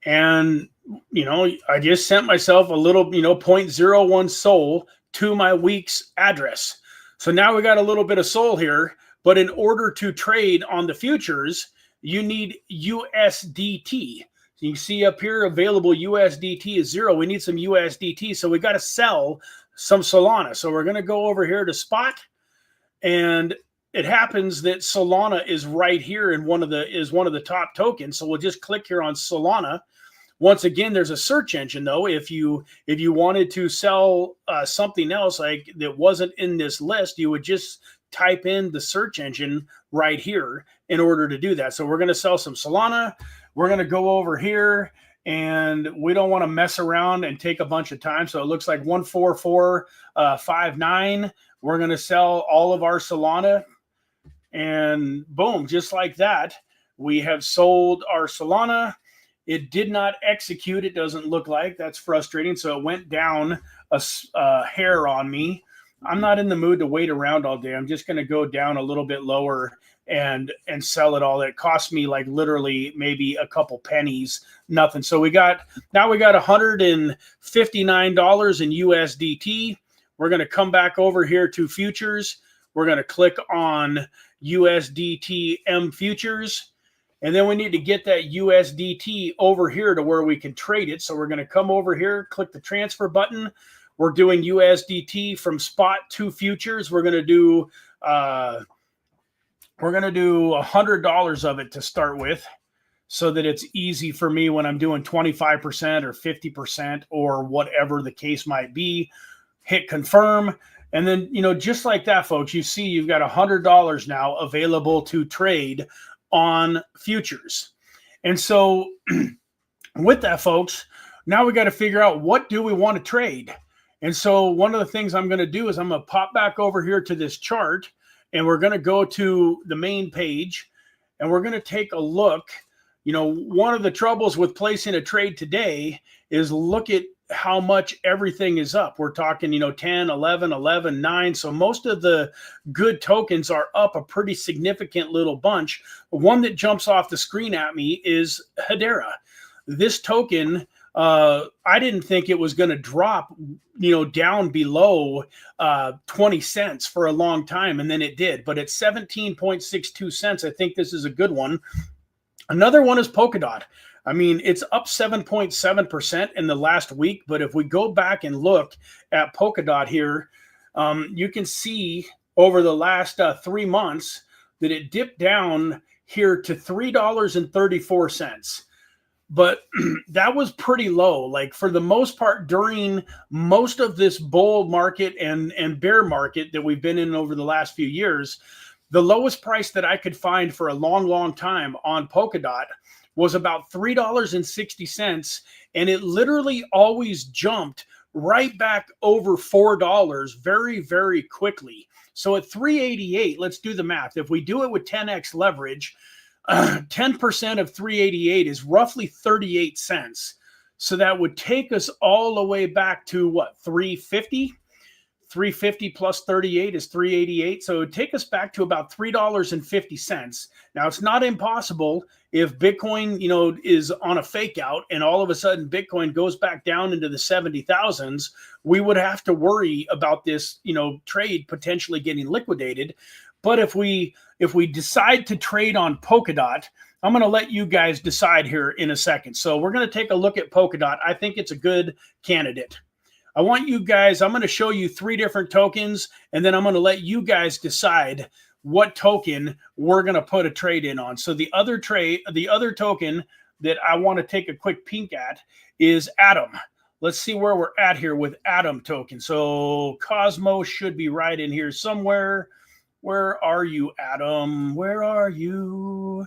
A: And, you know, I just sent myself a little, you know, 0.01 SOL to my Weex address. So now we got a little bit of SOL here, but in order to trade on the futures, you need USDT. So you can see up here, available USDT is 0. We need some USDT. So we got to sell some Solana. So we're going to go over here to spot, and it happens that Solana is right here in one of the top tokens. So we'll just click here on Solana. Once again, there's a search engine though. If you wanted to sell something else like that wasn't in this list, you would just type in the search engine right here in order to do that. So we're going to sell some Solana. We're going to go over here, and we don't want to mess around and take a bunch of time. So it looks like 14459. We're going to sell all of our Solana, and boom, just like that, we have sold our Solana. It did not execute. It doesn't look like. That's frustrating. So it went down a hair on me. I'm not in the mood to wait around all day. I'm just going to go down a little bit lower and sell it all. It cost me like literally maybe a couple pennies, nothing. So now we got $159 in USDT. We're going to come back over here to futures. We're going to click on USDT M futures. And then we need to get that USDT over here to where we can trade it. So we're going to come over here, click the transfer button. We're doing USDT from spot to futures. We're going to do $100 of it to start with, so that it's easy for me when I'm doing 25% or 50% or whatever the case might be. Hit confirm. And then, you know, just like that, folks, you see you've got $100 now available to trade on futures. And so with that, folks, now we got to figure out, what do we want to trade? And so one of the things I'm going to do is I'm going to pop back over here to this chart, and we're going to go to the main page, and we're going to take a look. You know, one of the troubles with placing a trade today is look at how much everything is up. We're talking, 10, 11, 11, 9. So most of the good tokens are up a pretty significant little bunch. One that jumps off the screen at me is Hedera. This token, I didn't think it was going to drop, down below 20 cents for a long time. And then it did, but it's 17.62 cents. I think this is a good one. Another one is Polkadot. I mean, it's up 7.7% in the last week. But if we go back and look at Polkadot here, you can see over the last 3 months that it dipped down here to $3.34. But that was pretty low. Like for the most part, during most of this bull market and bear market that we've been in over the last few years, the lowest price that I could find for a long, long time on Polkadot was about $3.60. And it literally always jumped right back over $4 very, very quickly. So at 388, let's do the math. If we do it with 10x leverage, 10% of 388 is roughly 38 cents. So that would take us all the way back to what, 350? 350 plus 38 is 388. So it would take us back to about $3.50. Now, it's not impossible if Bitcoin, is on a fake out and all of a sudden Bitcoin goes back down into the 70,000s, we would have to worry about this, trade potentially getting liquidated. But if we decide to trade on Polkadot, I'm going to let you guys decide here in a second. So we're going to take a look at Polkadot. I think it's a good candidate. I want you guys, I'm going to show you 3 different tokens, and then I'm going to let you guys decide what token we're going to put a trade in on. So the other token that I want to take a quick peek at is Atom. Let's see where we're at here with Atom token. So Cosmos should be right in here somewhere. Where are you, Atom? Where are you?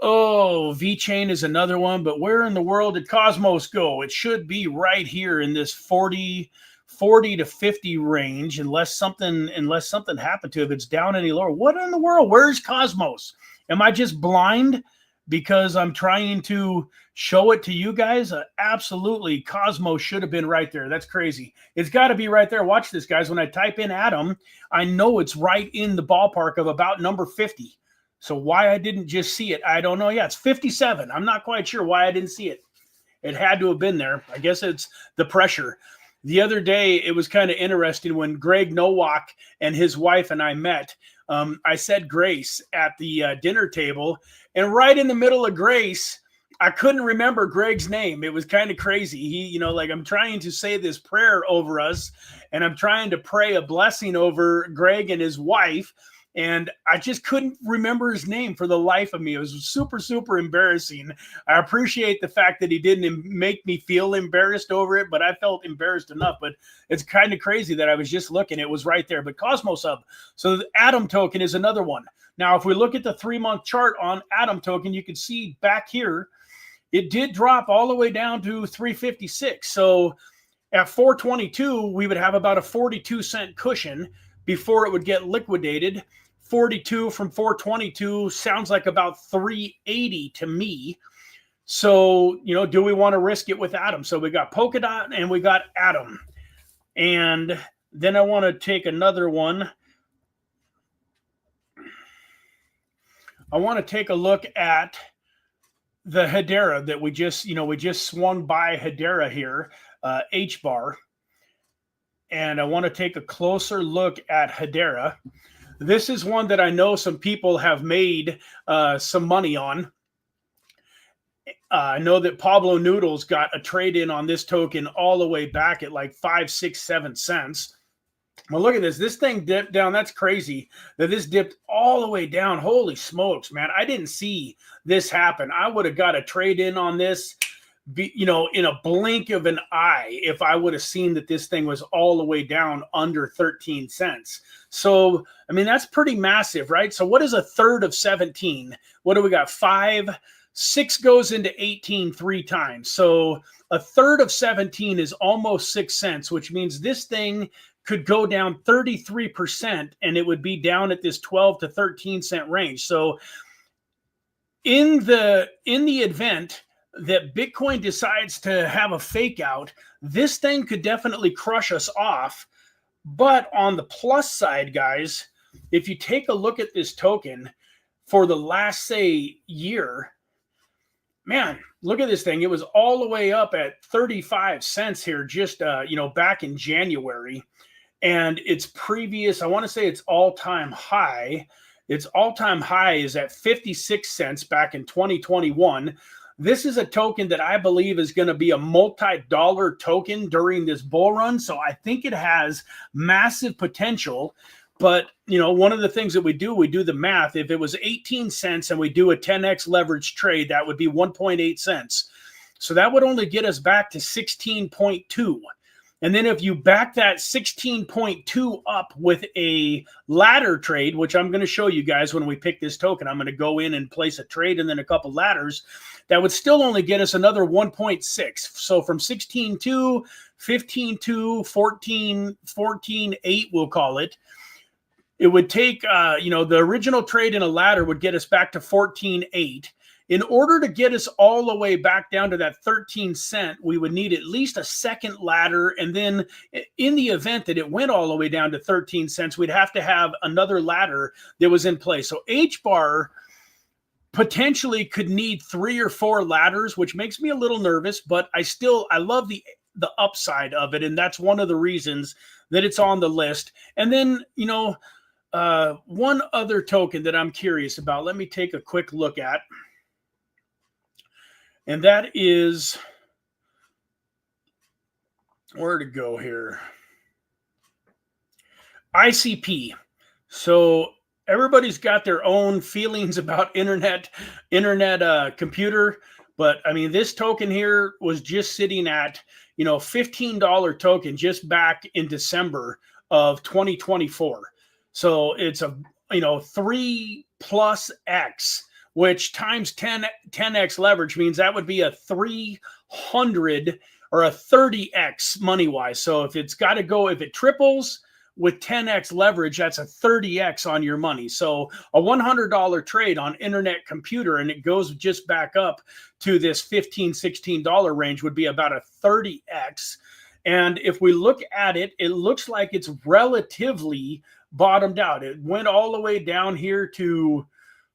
A: Oh, VeChain is another one, but where in the world did Cosmos go? It should be right here in this 40 to 50 range, unless something happened to it. If it's down any lower, what in the world? Where's Cosmos? Am I just blind because I'm trying to show it to you guys? Absolutely, Cosmos should have been right there. That's crazy. It's got to be right there. Watch this, guys. When I type in Atom, I know it's right in the ballpark of about number 50. So why I didn't just see it, I don't know. Yeah, it's 57. I'm not quite sure why I didn't see it. It had to have been there. I guess it's the pressure. The other day, it was kind of interesting when Greg Nowak and his wife and I met. I said grace at the dinner table, and right in the middle of grace, I couldn't remember Greg's name. It was kind of crazy. He, I'm trying to say this prayer over us, and I'm trying to pray a blessing over Greg and his wife, and I just couldn't remember his name for the life of me. It was super, super embarrassing. I appreciate the fact that he didn't make me feel embarrassed over it, but I felt embarrassed enough. But it's kind of crazy that I was just looking. It was right there. But Cosmos Hub. So the Atom token is another one. Now, if we look at the 3-month chart on Atom token, you can see back here, it did drop all the way down to 356. So at 422, we would have about a 42-cent cushion before it would get liquidated. 42 from 422 sounds like about 380 to me. So, do we want to risk it with Atom? So we got Polkadot and we got Atom. And then I want to take another one. I want to take a look at the Hedera that we just swung by Hedera here, H-bar. And I want to take a closer look at Hedera. This is one that I know some people have made some money on. I know that Pablo Noodles got a trade in on this token all the way back at like 5, 6, 7 cents. Well, look at this. This thing dipped down. That's crazy that this dipped all the way down. Holy smokes, man. I didn't see this happen. I would have got a trade in on this, in a blink of an eye if I would have seen that this thing was all the way down under 13 cents. So, I mean, that's pretty massive, right? So what is a third of 17? What do we got? 5, 6 goes into 18 3 times. So a third of 17 is almost 6 cents, which means this thing could go down 33% and it would be down at this 12 to 13 cent range. So in the event that Bitcoin decides to have a fake out, this thing could definitely crush us off. But on the plus side, guys, if you take a look at this token for the last, say, year, man, look at this thing. It was all the way up at 35 cents here just, back in January. And its previous, I want to say its all-time high. Its all-time high is at 56 cents back in 2021. This is a token that I believe is going to be a multi-dollar token during this bull run. So I think it has massive potential. But, one of the things that we do the math. If it was 18 cents and we do a 10x leverage trade, that would be 1.8 cents. So that would only get us back to 16.2. And then if you back that 16.2 up with a ladder trade, which I'm going to show you guys when we pick this token, I'm going to go in and place a trade and then a couple ladders, that would still only get us another 1.6. So from 16.2, 15.2, 14, 14.8, we'll call it. It would take, the original trade in a ladder would get us back to 14.8. In order to get us all the way back down to that 13 cent, we would need at least a second ladder. And then in the event that it went all the way down to 13 cents, we'd have to have another ladder that was in place. So H-bar potentially could need 3 or 4 ladders, which makes me a little nervous, but I love the upside of it. And that's one of the reasons that it's on the list. And then, one other token that I'm curious about, let me take a quick look at. And that is, where to go here? ICP. So everybody's got their own feelings about internet computer. But I mean, this token here was just sitting at, $15 token just back in December of 2024. So it's a, 3+X, which times 10x leverage means that would be a 300 or a 30x money wise. So if it triples with 10x leverage, that's a 30x on your money. So a $100 trade on internet computer, and it goes just back up to this $15, $16 range, would be about a 30x. And if we look at it, it looks like it's relatively bottomed out. It went all the way down here to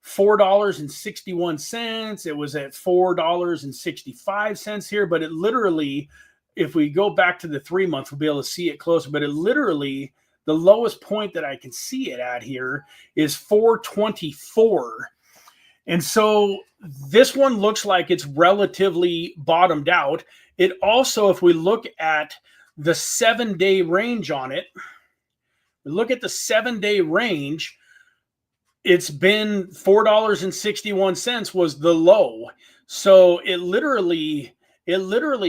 A: $4.61. It was at $4.65 here, but it literally, if we go back to the 3 months, we'll be able to see it closer, but it literally, the lowest point that I can see it at here is 424. And so this one looks like it's relatively bottomed out. It also, if we look at the 7-day range on it, look at the 7-day range, it's been $4.61 was the low. So it literally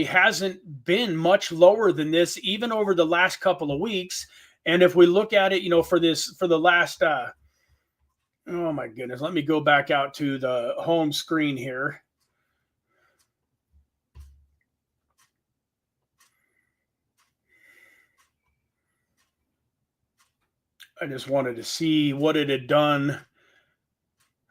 A: hasn't been much lower than this, even over the last couple of weeks. And if we look at it, for the last, oh my goodness, let me go back out to the home screen here. I just wanted to see what it had done.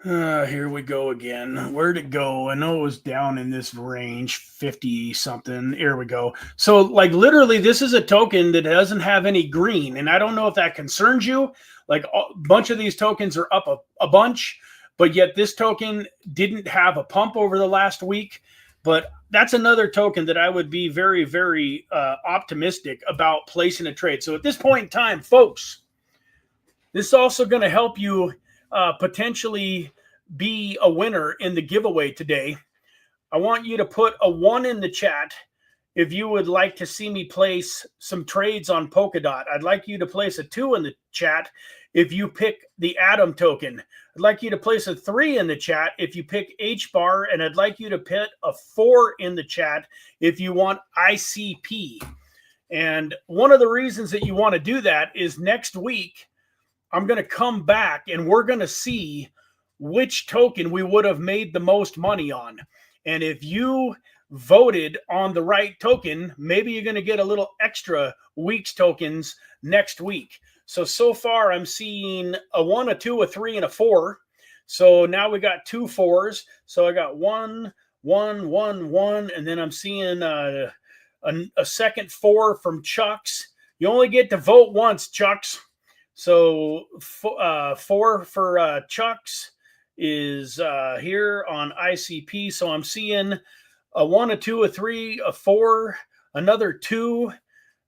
A: Here we go again. Where'd it go? I know it was down in this range, 50 something. Here we go. So like literally this is a token that doesn't have any green. And I don't know if that concerns you. Like a bunch of these tokens are up a bunch, but yet this token didn't have a pump over the last week. But that's another token that I would be very, very optimistic about placing a trade. So at this point in time, folks, this is also going to help you potentially be a winner in the giveaway today. I want you to put a 1 in the chat if you would like to see me place some trades on Polkadot. I'd like you to place a 2 in the chat if you pick the Atom token. I'd like you to place a 3 in the chat if you pick HBAR, and I'd like you to put a 4 in the chat if you want ICP. And one of the reasons that you want to do that is next week, I'm going to come back and we're going to see which token we would have made the most money on. And if you voted on the right token, maybe you're going to get a little extra Weex tokens next week. So far I'm seeing a 1, a 2, a 3, and a 4. So now we got 2 4s. So I got 1, 1, 1, 1, and then I'm seeing a second 4 from Chucks. You only get to vote once, Chucks. So 4 for Chucks is here on ICP. So I'm seeing a 1, a 2, a 3, a 4, another 2,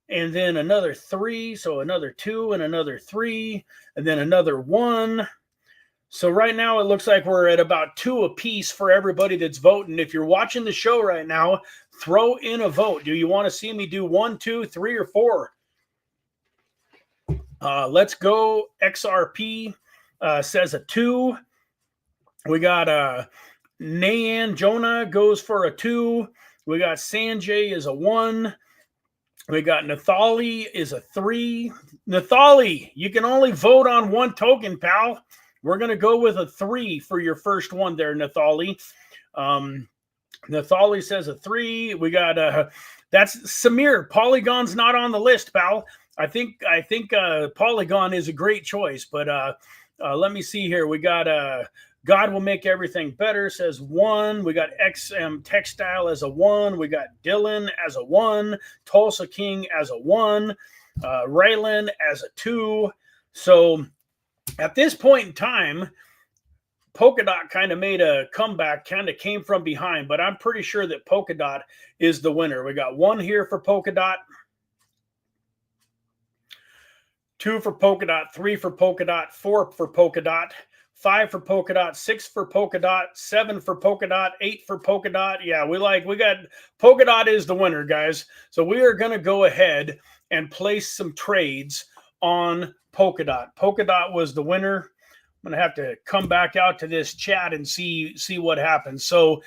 A: and then another 3. So another 2 and another 3, and then another 1. So right now it looks like we're at about 2 apiece for everybody that's voting. If you're watching the show right now, throw in a vote. Do you want to see me do 1, 2, 3, or 4? Let's go. XRP says a 2. We got Nayan Jonah goes for a 2. We got Sanjay is a 1. We got Nathali is a 3. Nathali, you can only vote on 1 token, pal. We're going to go with a 3 for your first one there, Nathali. Nathali says a 3. We got that's Samir. Polygon's not on the list, pal. I think Polygon is a great choice, but let me see here. We got God will make everything better says 1. We got XM Textile as a 1. We got Dylan as a 1. Tulsa King as a 1. Raylan as a 2. So at this point in time, Polkadot kind of made a comeback, kind of came from behind, but I'm pretty sure that Polkadot is the winner. We got 1 here for Polkadot, 2 for Polkadot, 3 for Polkadot, 4 for Polkadot, 5 for Polkadot, 6 for Polkadot, 7 for Polkadot, 8 for Polkadot. Yeah, we got Polkadot is the winner, guys. So we are going to go ahead and place some trades on Polkadot. Polkadot was the winner. I'm going to have to come back out to this chat and see what happens. So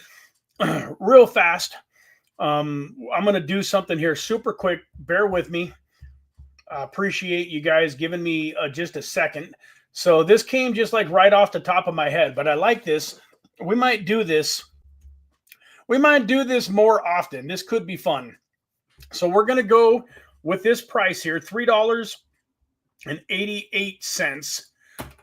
A: real fast, I'm going to do something here super quick. Bear with me. I appreciate you guys giving me just a second. So this came just like right off the top of my head, but I like this. We might do this. We might do this more often. This could be fun. So we're going to go with this price here, $3.88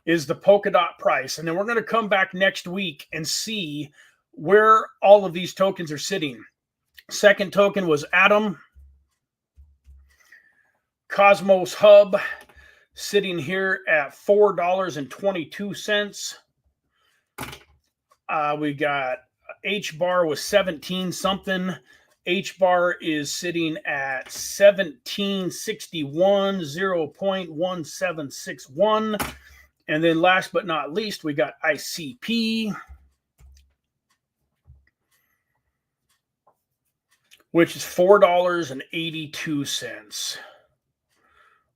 A: is the Polkadot price. And then we're going to come back next week and see where all of these tokens are sitting. Second token was Atom. Cosmos Hub sitting here at $4.22. We got H-bar was 17 something. H-bar is sitting at 1761, 0.1761. And then last but not least, we got ICP, which is $4.82.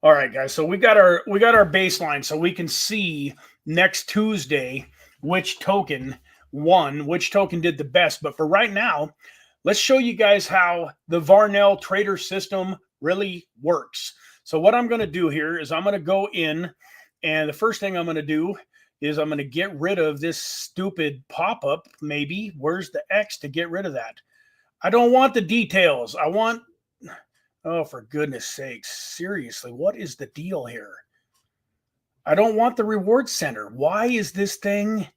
A: All right, guys. So we got our baseline, so we can see next Tuesday which token won, which token did the best. But for right now, let's show you guys how the Varnell trader system really works. So what I'm going to do here is I'm going to go in, and the first thing I'm going to do is I'm going to get rid of this stupid pop-up. Maybe where's the X to get rid of that? I don't want the details. I want. Oh, for goodness sakes. Seriously, what is the deal here? I don't want the reward center. Why is this thing?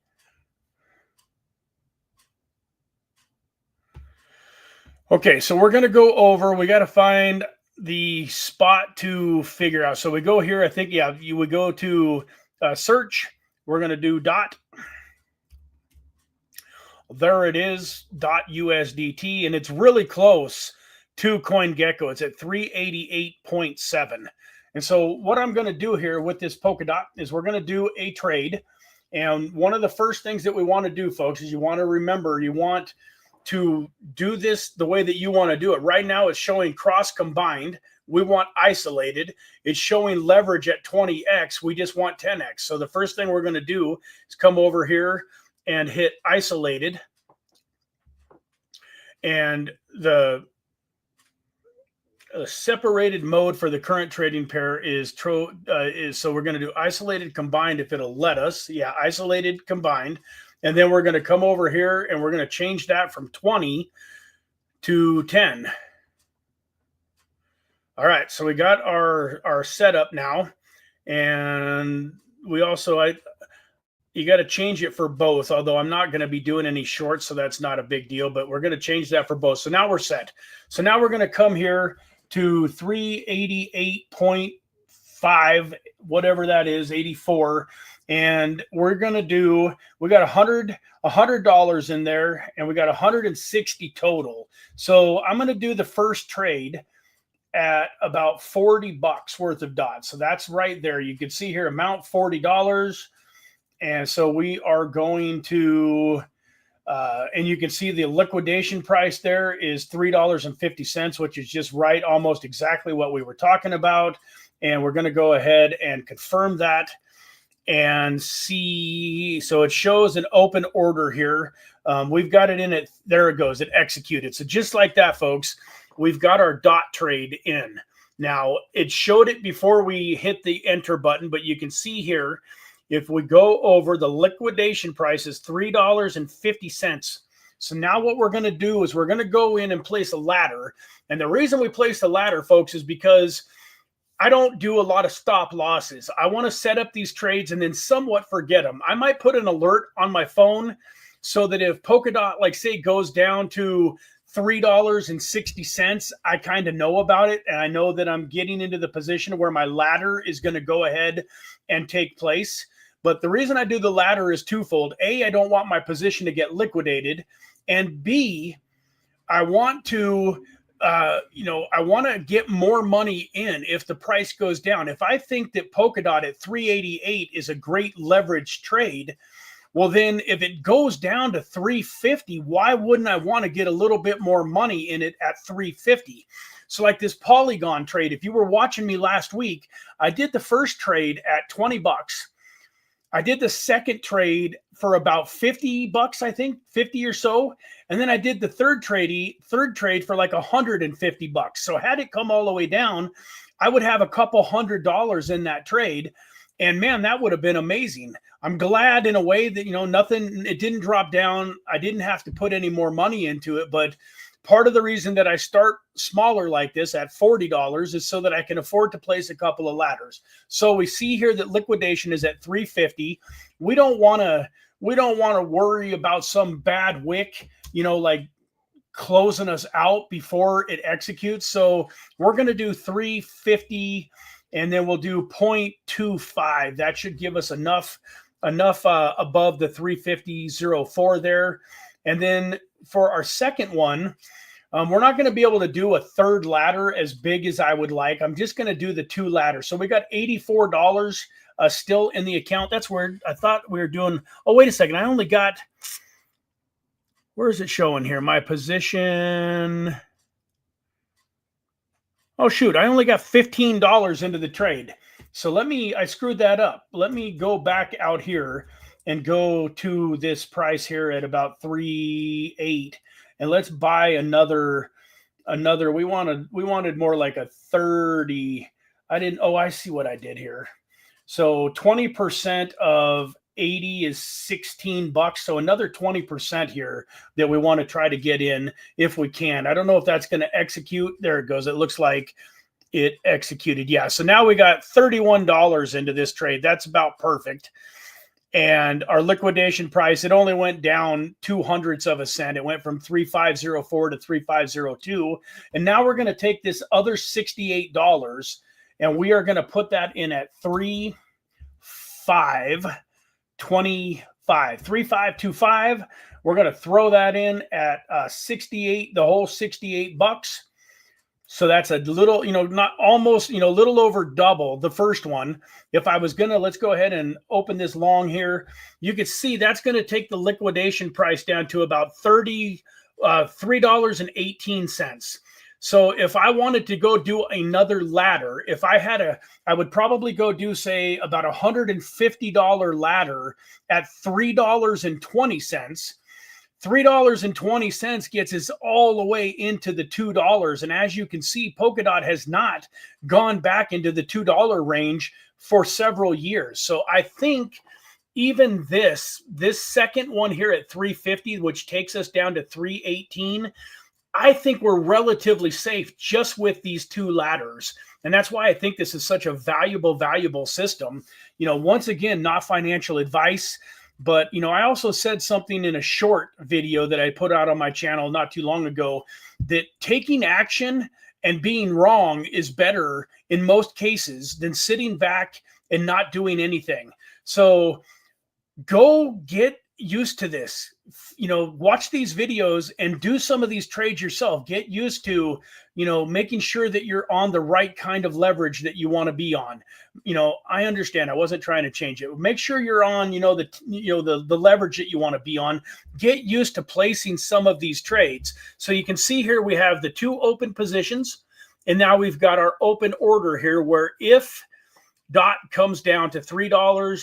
A: Okay, so we're going to go over. We got to find the spot to figure out. So we go here. I think, yeah, you would go to search. We're going to do dot. There it is, .USDT, and it's really close to CoinGecko. It's at 388.7. And so what I'm going to do here with this Polkadot is we're going to do a trade. And one of the first things that we want to do, folks, is you want to remember, you want to do this the way that you want to do it. Right now, it's showing cross combined. We want isolated. It's showing leverage at 20x. We just want 10x. So the first thing we're going to do is come over here and hit isolated. And the separated mode for the current trading pair is so we're going to do isolated combined if it'll let us. Yeah, isolated combined. And then we're going to come over here and we're going to change that from 20 to 10. All right, so we got our setup now. And we also, you got to change it for both, although I'm not going to be doing any shorts, so that's not a big deal, but we're going to change that for both. So now we're set. So now we're going to come here to 388.5, whatever that is, 84. And we're going to do, we got $100 in there, and we got 160 total. So I'm going to do the first trade at about $40 worth of dots. So that's right there. You can see here, amount $40. And so we are going to, and you can see the liquidation price there is $3.50, which is just right, almost exactly what we were talking about. And we're going to go ahead and confirm that and see. So it shows an open order here. We've got it in it. There it goes. It executed. So just like that, folks, we've got our dot trade in. Now, it showed it before we hit the enter button, but you can see here, if we go over, the liquidation price is $3.50. So now what we're going to do is we're going to go in and place a ladder. And the reason we place the ladder, folks, is because I don't do a lot of stop losses. I want to set up these trades and then somewhat forget them. I might put an alert on my phone so that if Polkadot, like say, goes down to $3.60, I kind of know about it. And I know that I'm getting into the position where my ladder is going to go ahead and take place. But the reason I do the ladder is twofold. A, I don't want my position to get liquidated. And B, I want to, I want to get more money in if the price goes down. If I think that Polkadot at 388 is a great leverage trade, well, then if it goes down to 350, why wouldn't I want to get a little bit more money in it at 350? So like this Polygon trade, if you were watching me last week, I did the first trade at $20. I did the second trade for about $50, I think, 50 or so. And then I did the third trade for like $150. So had it come all the way down, I would have a couple $100 in that trade. And man, that would have been amazing. I'm glad in a way that, it didn't drop down. I didn't have to put any more money into it. But part of the reason that I start smaller like this at $40 is so that I can afford to place a couple of ladders. So we see here that liquidation is at 350. We don't want to worry about some bad wick, like closing us out before it executes. So we're going to do 350 and then we'll do 0.25. That should give us enough above the 350.04 there. And then for our second one, we're not going to be able to do a third ladder as big as I would like. I'm just going to do the two ladders. So we got $84 still in the account. That's weird. I thought we were doing, oh, wait a second. I only got, where is it showing here? My position. Oh, shoot. I only got $15 into the trade. So I screwed that up. Let me go back out here and go to this price here at about 3.8, and let's buy another. We wanted more like a 30. I see what I did here. So 20% of 80 is $16. So another 20% here that we want to try to get in if we can. I don't know if that's going to execute. There it goes. It looks like it executed. Yeah. So now we got $31 into this trade. That's about perfect. And our liquidation price, it only went down 0.02 of a cent. It went from 3.504 to 3.502. And now we're going to take this other $68 and we are going to put that in at 3.525. 3.525. We're going to throw that in at 68, the whole $68. So that's a little, not almost, a little over double the first one. If I was going to, let's go ahead and open this long here. You can see that's going to take the liquidation price down to about $3.18. So if I wanted to go do another ladder, I would probably go do, say, about $150 ladder at $3.20. $3.20 gets us all the way into the $2. And as you can see, Polkadot has not gone back into the $2 range for several years. So I think even this second one here at 350, which takes us down to 318, I think we're relatively safe just with these two ladders. And that's why I think this is such a valuable system. Once again, not financial advice. But, you know, I also said something in a short video that I put out on my channel not too long ago, that taking action and being wrong is better in most cases than sitting back and not doing anything. So go get used to this. You know, watch these videos and do some of these trades yourself. Get used to, you know, making sure that you're on the right kind of leverage that you want to be on. You know, I understand. I wasn't trying to change it. Make sure you're on, the leverage that you want to be on. Get used to placing some of these trades. So you can see here we have the 2 open positions, and now we've got our open order here, where if dot comes down to $3.50,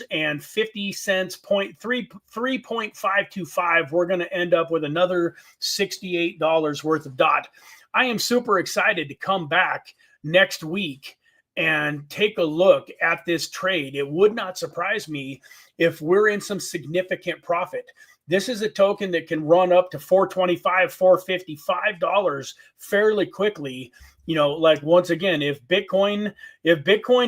A: 3.525, we're going to end up with another $68 worth of dot. I am super excited to come back next week and take a look at this trade. It would not surprise me if we're in some significant profit. This is a token that can run up to $425, $455 fairly quickly. You know, like, once again, if Bitcoin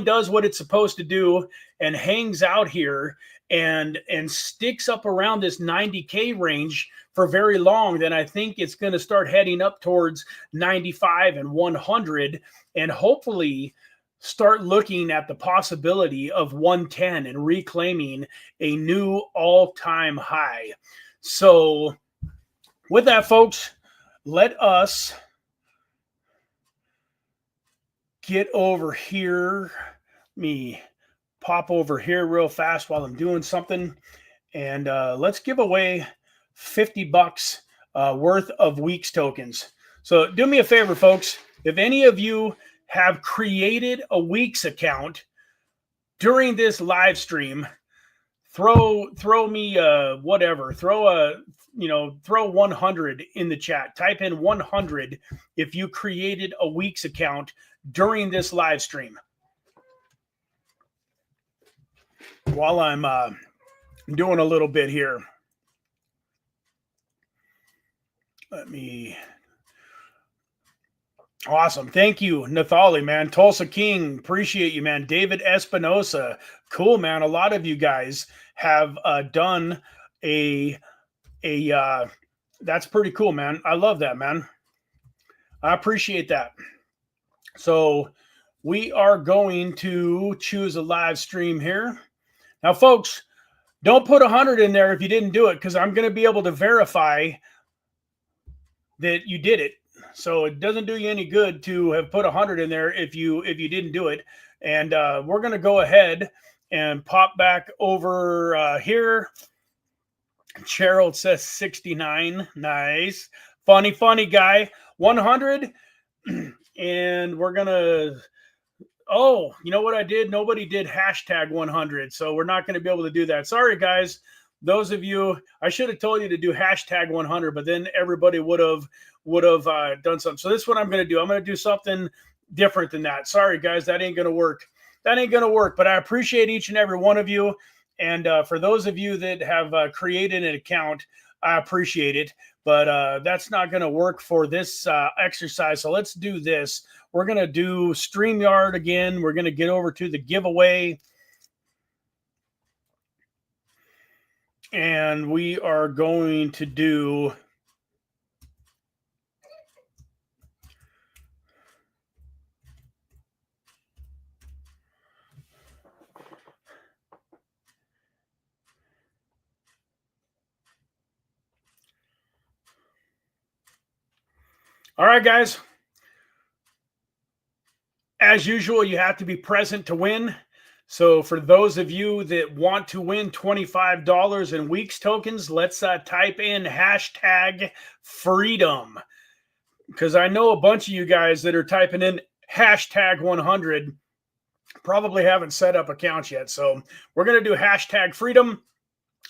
A: does what it's supposed to do and hangs out here and sticks up around this 90K range for very long, then I think it's going to start heading up towards 95 and 100, and hopefully start looking at the possibility of 110 and reclaiming a new all-time high. So with that, folks, let us get over here. Me pop over here real fast while I'm doing something, and let's give away $50 worth of Weex tokens. So do me a favor, folks. If any of you have created a Weex account during this live stream, throw me whatever. Throw 100 in the chat. Type in 100 if you created a Weex account during this live stream. While I'm doing a little bit here, let me. Awesome. Thank you, Nathali, man. Tulsa King, appreciate you, man. David Espinosa, cool, man. A lot of you guys have done that's pretty cool, man. I love that, man. I appreciate that. So we are going to choose a live stream here. Now, folks, don't put 100 in there if you didn't do it, because I'm going to be able to verify that you did it. So it doesn't do you any good to have put 100 in there if you didn't do it. And we're going to go ahead and pop back over here. Gerald says 69. Nice. Funny guy. 100. And we're going to, oh, you know what I did? Nobody did hashtag 100. So we're not going to be able to do that. Sorry, guys. Those of you, I should have told you to do hashtag 100, but then everybody would have done something. So this is what I'm going to do. I'm going to do something different than that. Sorry, guys. That ain't going to work. That ain't going to work. But I appreciate each and every one of you. And for those of you that have created an account, I appreciate it. But that's not going to work for this exercise. So let's do this. We're going to do StreamYard again. We're going to get over to the giveaway. And we are going to do all right, guys. As usual, you have to be present to win. So for those of you that want to win $25 in Weex tokens, let's type in hashtag freedom. Because I know a bunch of you guys that are typing in hashtag 100 probably haven't set up accounts yet. So we're going to do hashtag freedom.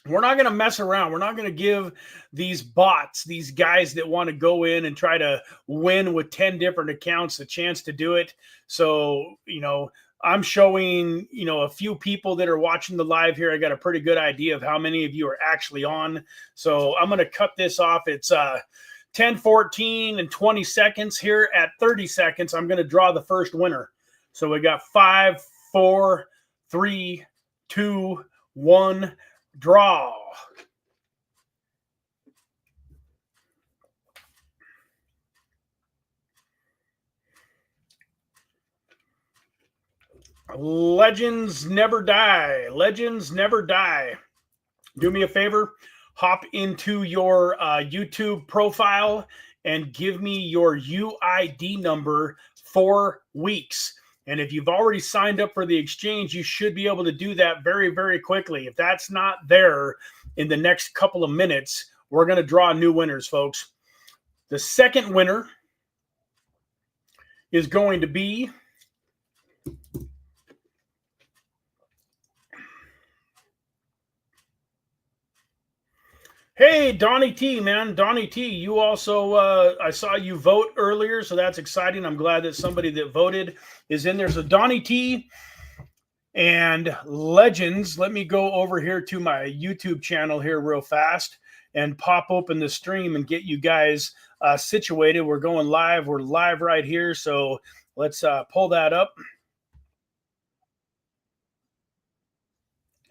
A: We're not going to mess around. We're not going to give these bots, these guys that want to go in and try to win with 10 different accounts, a chance to do it. So, you know, I'm showing, you know, a few people that are watching the live here. I got a pretty good idea of how many of you are actually on. So I'm going to cut this off. It's 10:14 and 20 seconds here. At 30 seconds, I'm going to draw the first winner. So we got 5, 4, 3, 2, 1, draw. Legends never die. Legends never die. Do me a favor, hop into your YouTube profile and give me your UID number for Weex. And if you've already signed up for the exchange, you should be able to do that very, very quickly. If that's not there in the next couple of minutes, we're going to draw new winners, folks. The second winner is going to be hey, Donnie T, man. Donnie T, you also, I saw you vote earlier, so that's exciting. I'm glad that somebody that voted is in there. So Donnie T and Legends, let me go over here to my YouTube channel here real fast and pop open the stream and get you guys situated. We're going live. We're live right here, so let's pull that up.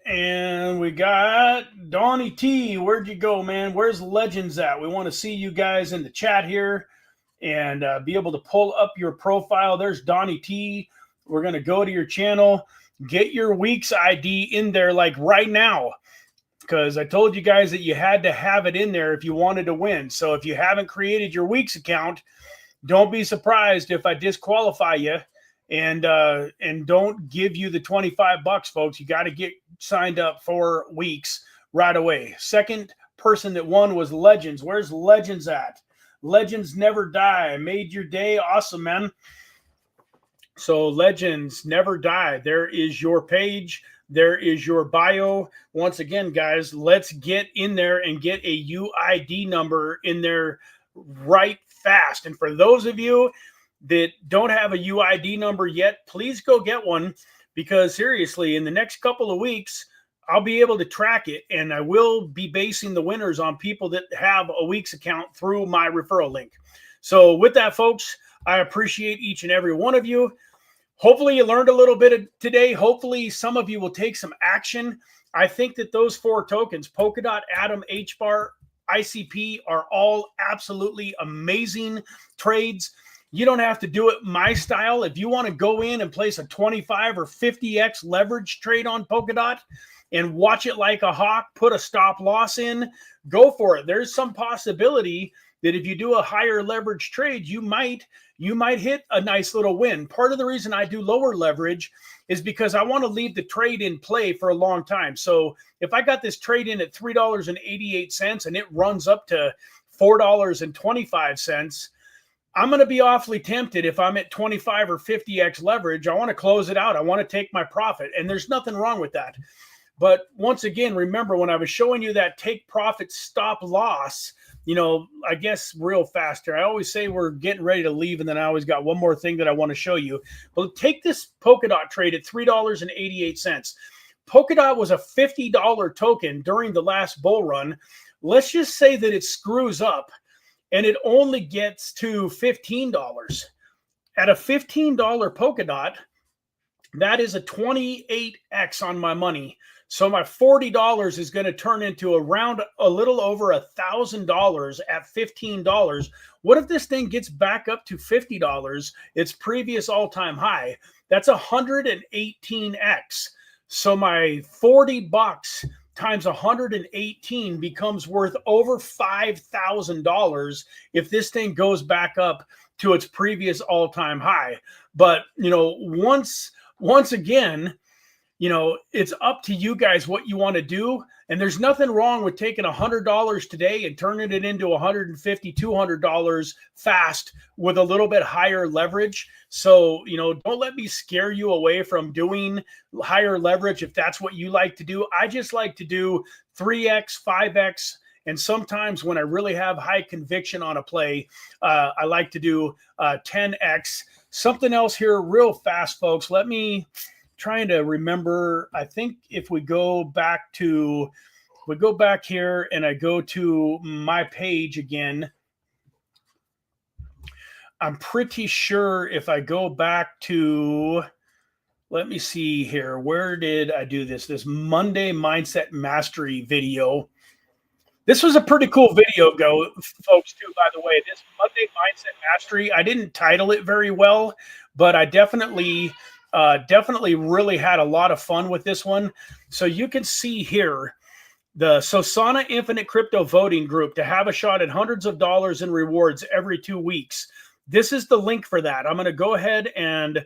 A: And we got Donnie T. Where'd you go, man? Where's Legends at? We want to see you guys in the chat here and be able to pull up your profile. There's Donnie T. We're going to go to your channel. Get your Weex ID in there like right now, because I told you guys that you had to have it in there if you wanted to win. So if you haven't created your Weex account, don't be surprised if I disqualify you and don't give you the $25, folks. You got to get signed up for Weex right away. Second person that won was Legends. Where's Legends at? Legends never die. Made your day. Awesome, man. So Legends never die. There is your page. There is your bio. Once again, guys, let's get in there and get a UID number in there right fast. And for those of you that don't have a UID number yet, please go get one, because seriously, in the next couple of weeks, I'll be able to track it, and I will be basing the winners on people that have a Weex account through my referral link. So with that, folks, I appreciate each and every one of you. Hopefully you learned a little bit today. Hopefully some of you will take some action. I think that those 4 tokens, Polkadot, Atom, HBAR, ICP, are all absolutely amazing trades. You don't have to do it my style. If you want to go in and place a 25 or 50x leverage trade on Polkadot and watch it like a hawk, put a stop loss in, go for it. There's some possibility that if you do a higher leverage trade, you might hit a nice little win. Part of the reason I do lower leverage is because I want to leave the trade in play for a long time. So if I got this trade in at $3.88 and it runs up to $4.25, I'm going to be awfully tempted if I'm at 25 or 50x leverage. I want to close it out. I want to take my profit, and there's nothing wrong with that. But once again, remember when I was showing you that take profit stop loss, you know, I guess real fast here. I always say we're getting ready to leave, and then I always got one more thing that I want to show you. But take this Polkadot trade at $3.88. Polkadot was a $50 token during the last bull run. Let's just say that it screws up and it only gets to $15. At a $15 Polkadot, that is a 28x on my money. So my $40 is going to turn into around a little over $1,000 at $15. What if this thing gets back up to $50, its previous all-time high? That's 118x. So my $40 times 118 becomes worth over $5,000 if this thing goes back up to its previous all-time high. But, you know, once again, you know, it's up to you guys what you want to do. And there's nothing wrong with taking $100 today and turning it into $150, $200 fast with a little bit higher leverage. So, you know, don't let me scare you away from doing higher leverage if that's what you like to do. I just like to do 3x, 5x. And sometimes when I really have high conviction on a play, I like to do 10x. Something else here real fast, folks. Let me... trying to remember, I think if we go back here and I go to my page again, I'm pretty sure if I go back to let me see here. Where did I do this? This Monday Mindset Mastery video. This was a pretty cool video, folks, too, by the way. This Monday Mindset Mastery, I didn't title it very well, but I definitely really had a lot of fun with this one. So you can see here, the Sosana Infinite Crypto Voting Group to have a shot at hundreds of dollars in rewards every 2 weeks. This is the link for that. I'm going to go ahead and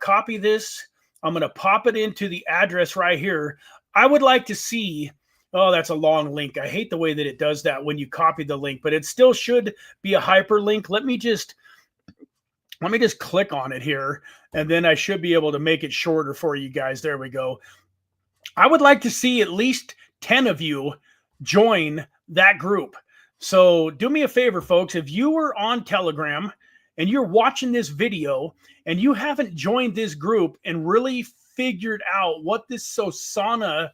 A: copy this. I'm going to pop it into the address right here. I would like to see, oh, that's a long link. I hate the way that it does that when you copy the link, but it still should be a hyperlink. Let me just click on it here, and then I should be able to make it shorter for you guys. There we go. I would like to see at least 10 of you join that group. So do me a favor, folks. If you were on Telegram and you're watching this video and you haven't joined this group and really figured out what this Sosana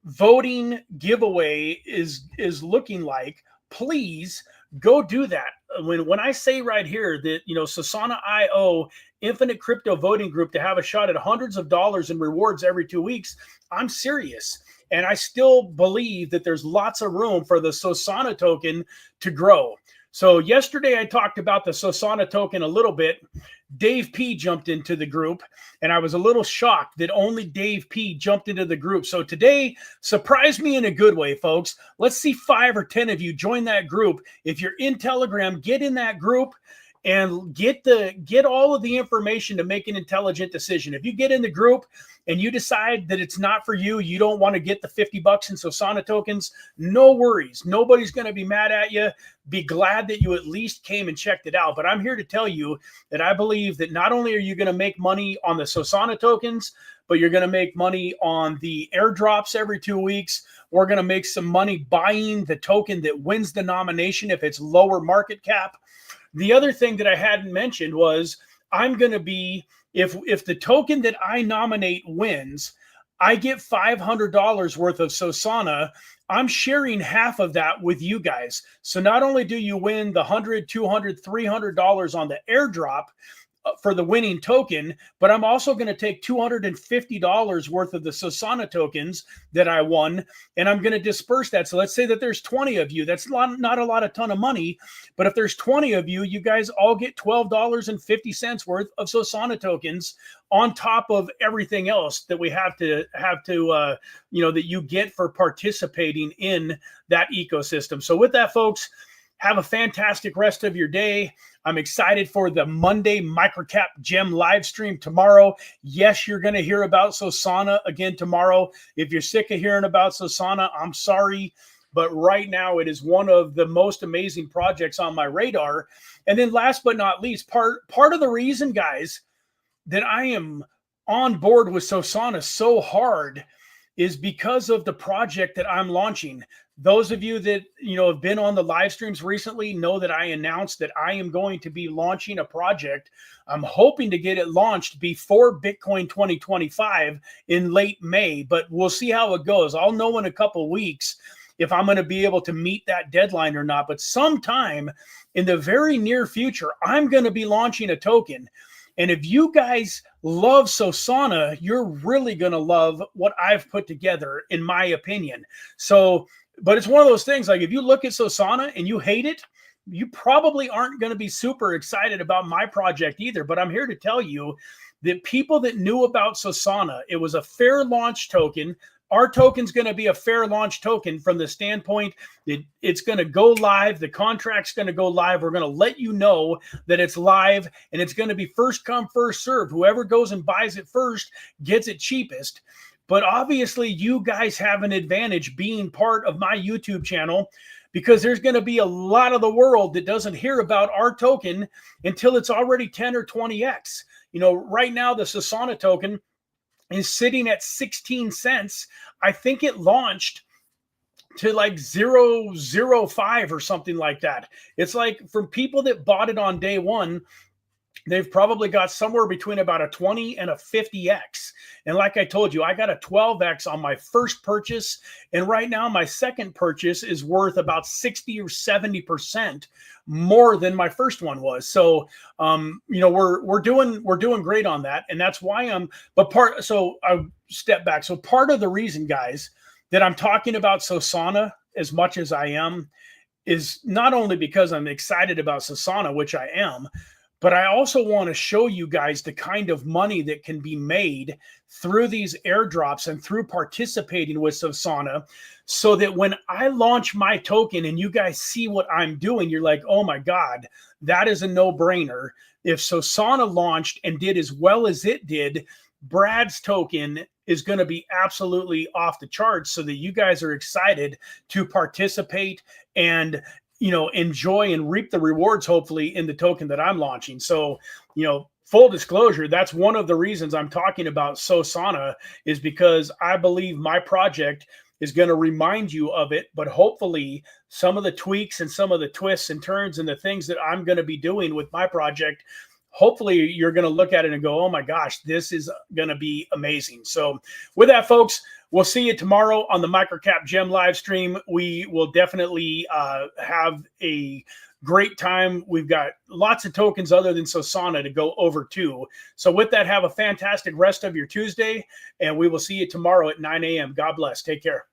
A: voting giveaway is looking like, please go do that. When I say right here that, Sosana IO Infinite Crypto Voting Group to have a shot at hundreds of dollars in rewards every 2 weeks, I'm serious. And I still believe that there's lots of room for the Sosana token to grow. So yesterday I talked about the Sosana token a little bit. Dave P jumped into the group, and I was a little shocked that only Dave P jumped into the group. So today surprised me in a good way, folks. Let's see 5 or 10 of you join that group. If you're in Telegram, get in that group and get all of the information to make an intelligent decision. If you get in the group and you decide that it's not for you, you don't want to get the $50 in Sosana tokens, no worries. Nobody's going to be mad at you. Be glad that you at least came and checked it out. But I'm here to tell you that I believe that not only are you going to make money on the Sosana tokens, but you're going to make money on the airdrops every 2 weeks. We're going to make some money buying the token that wins the nomination if it's lower market cap. The other thing that I hadn't mentioned was I'm going to be, if the token that I nominate wins, I get $500 worth of Sosana. I'm sharing half of that with you guys. So not only do you win the $100, $200, $300 on the airdrop for the winning token, but I'm also going to take $250 worth of the Sosana tokens that I won, and I'm going to disperse that. So let's say that there's 20 of you. That's not a ton of money, but if there's 20 of you, you guys all get $12.50 worth of Sosana tokens on top of everything else that we have to that you get for participating in that ecosystem. So with that, folks, have a fantastic rest of your day. I'm excited for the Monday Microcap Gem live stream tomorrow. Yes, you're going to hear about Sosana again tomorrow. If you're sick of hearing about Sosana, I'm sorry. But right now, it is one of the most amazing projects on my radar. And then last but not least, part of the reason, guys, that I am on board with Sosana so hard is because of the project that I'm launching. Those of you that have been on the live streams recently know that I announced that I am going to be launching a project. I'm hoping to get it launched before Bitcoin 2025 in late May, but we'll see how it goes. I'll know in a couple weeks if I'm going to be able to meet that deadline or not. But sometime in the very near future, I'm going to be launching a token. And if you guys love Sosana, you're really going to love what I've put together, in my opinion. So, but it's one of those things, like if you look at Sosana and you hate it, you probably aren't going to be super excited about my project either. But I'm here to tell you that people that knew about Sosana, it was a fair launch token. Our token's going to be a fair launch token from the standpoint that it's going to go live. The contract's going to go live. We're going to let you know that it's live, and it's going to be first come, first serve. Whoever goes and buys it first gets it cheapest. But obviously, you guys have an advantage being part of my YouTube channel, because there's going to be a lot of the world that doesn't hear about our token until it's already 10 or 20x. Right now, the Sosana token is sitting at 16 cents. I think it launched to like 0.05 or something like that. It's like, from people that bought it on day one, they've probably got somewhere between about a 20 and a 50x. And like I told you, I got a 12x on my first purchase. And right now my second purchase is worth about 60 or 70% more than my first one was. So, you know, we're doing great on that. And that's why so I step back. So part of the reason, guys, that I'm talking about Sosana as much as I am is not only because I'm excited about Sosana, which I am, but I also want to show you guys the kind of money that can be made through these airdrops and through participating with Sosana, so that when I launch my token and you guys see what I'm doing, you're like, oh my God, that is a no-brainer. If Sosana launched and did as well as it did, Brad's token is going to be absolutely off the charts, so that you guys are excited to participate and, you know, enjoy and reap the rewards, hopefully, in the token that I'm launching. So, you know, full disclosure, that's one of the reasons I'm talking about Sosana, is because I believe my project is going to remind you of it, but hopefully some of the tweaks and some of the twists and turns and the things that I'm going to be doing with my project, hopefully you're going to look at it and go, oh my gosh, this is going to be amazing. So with that, folks, we'll see you tomorrow on the Microcap Gem live stream. We will definitely have a great time. We've got lots of tokens other than Sosana to go over to. So with that, have a fantastic rest of your Tuesday, and we will see you tomorrow at 9 a.m. God bless. Take care.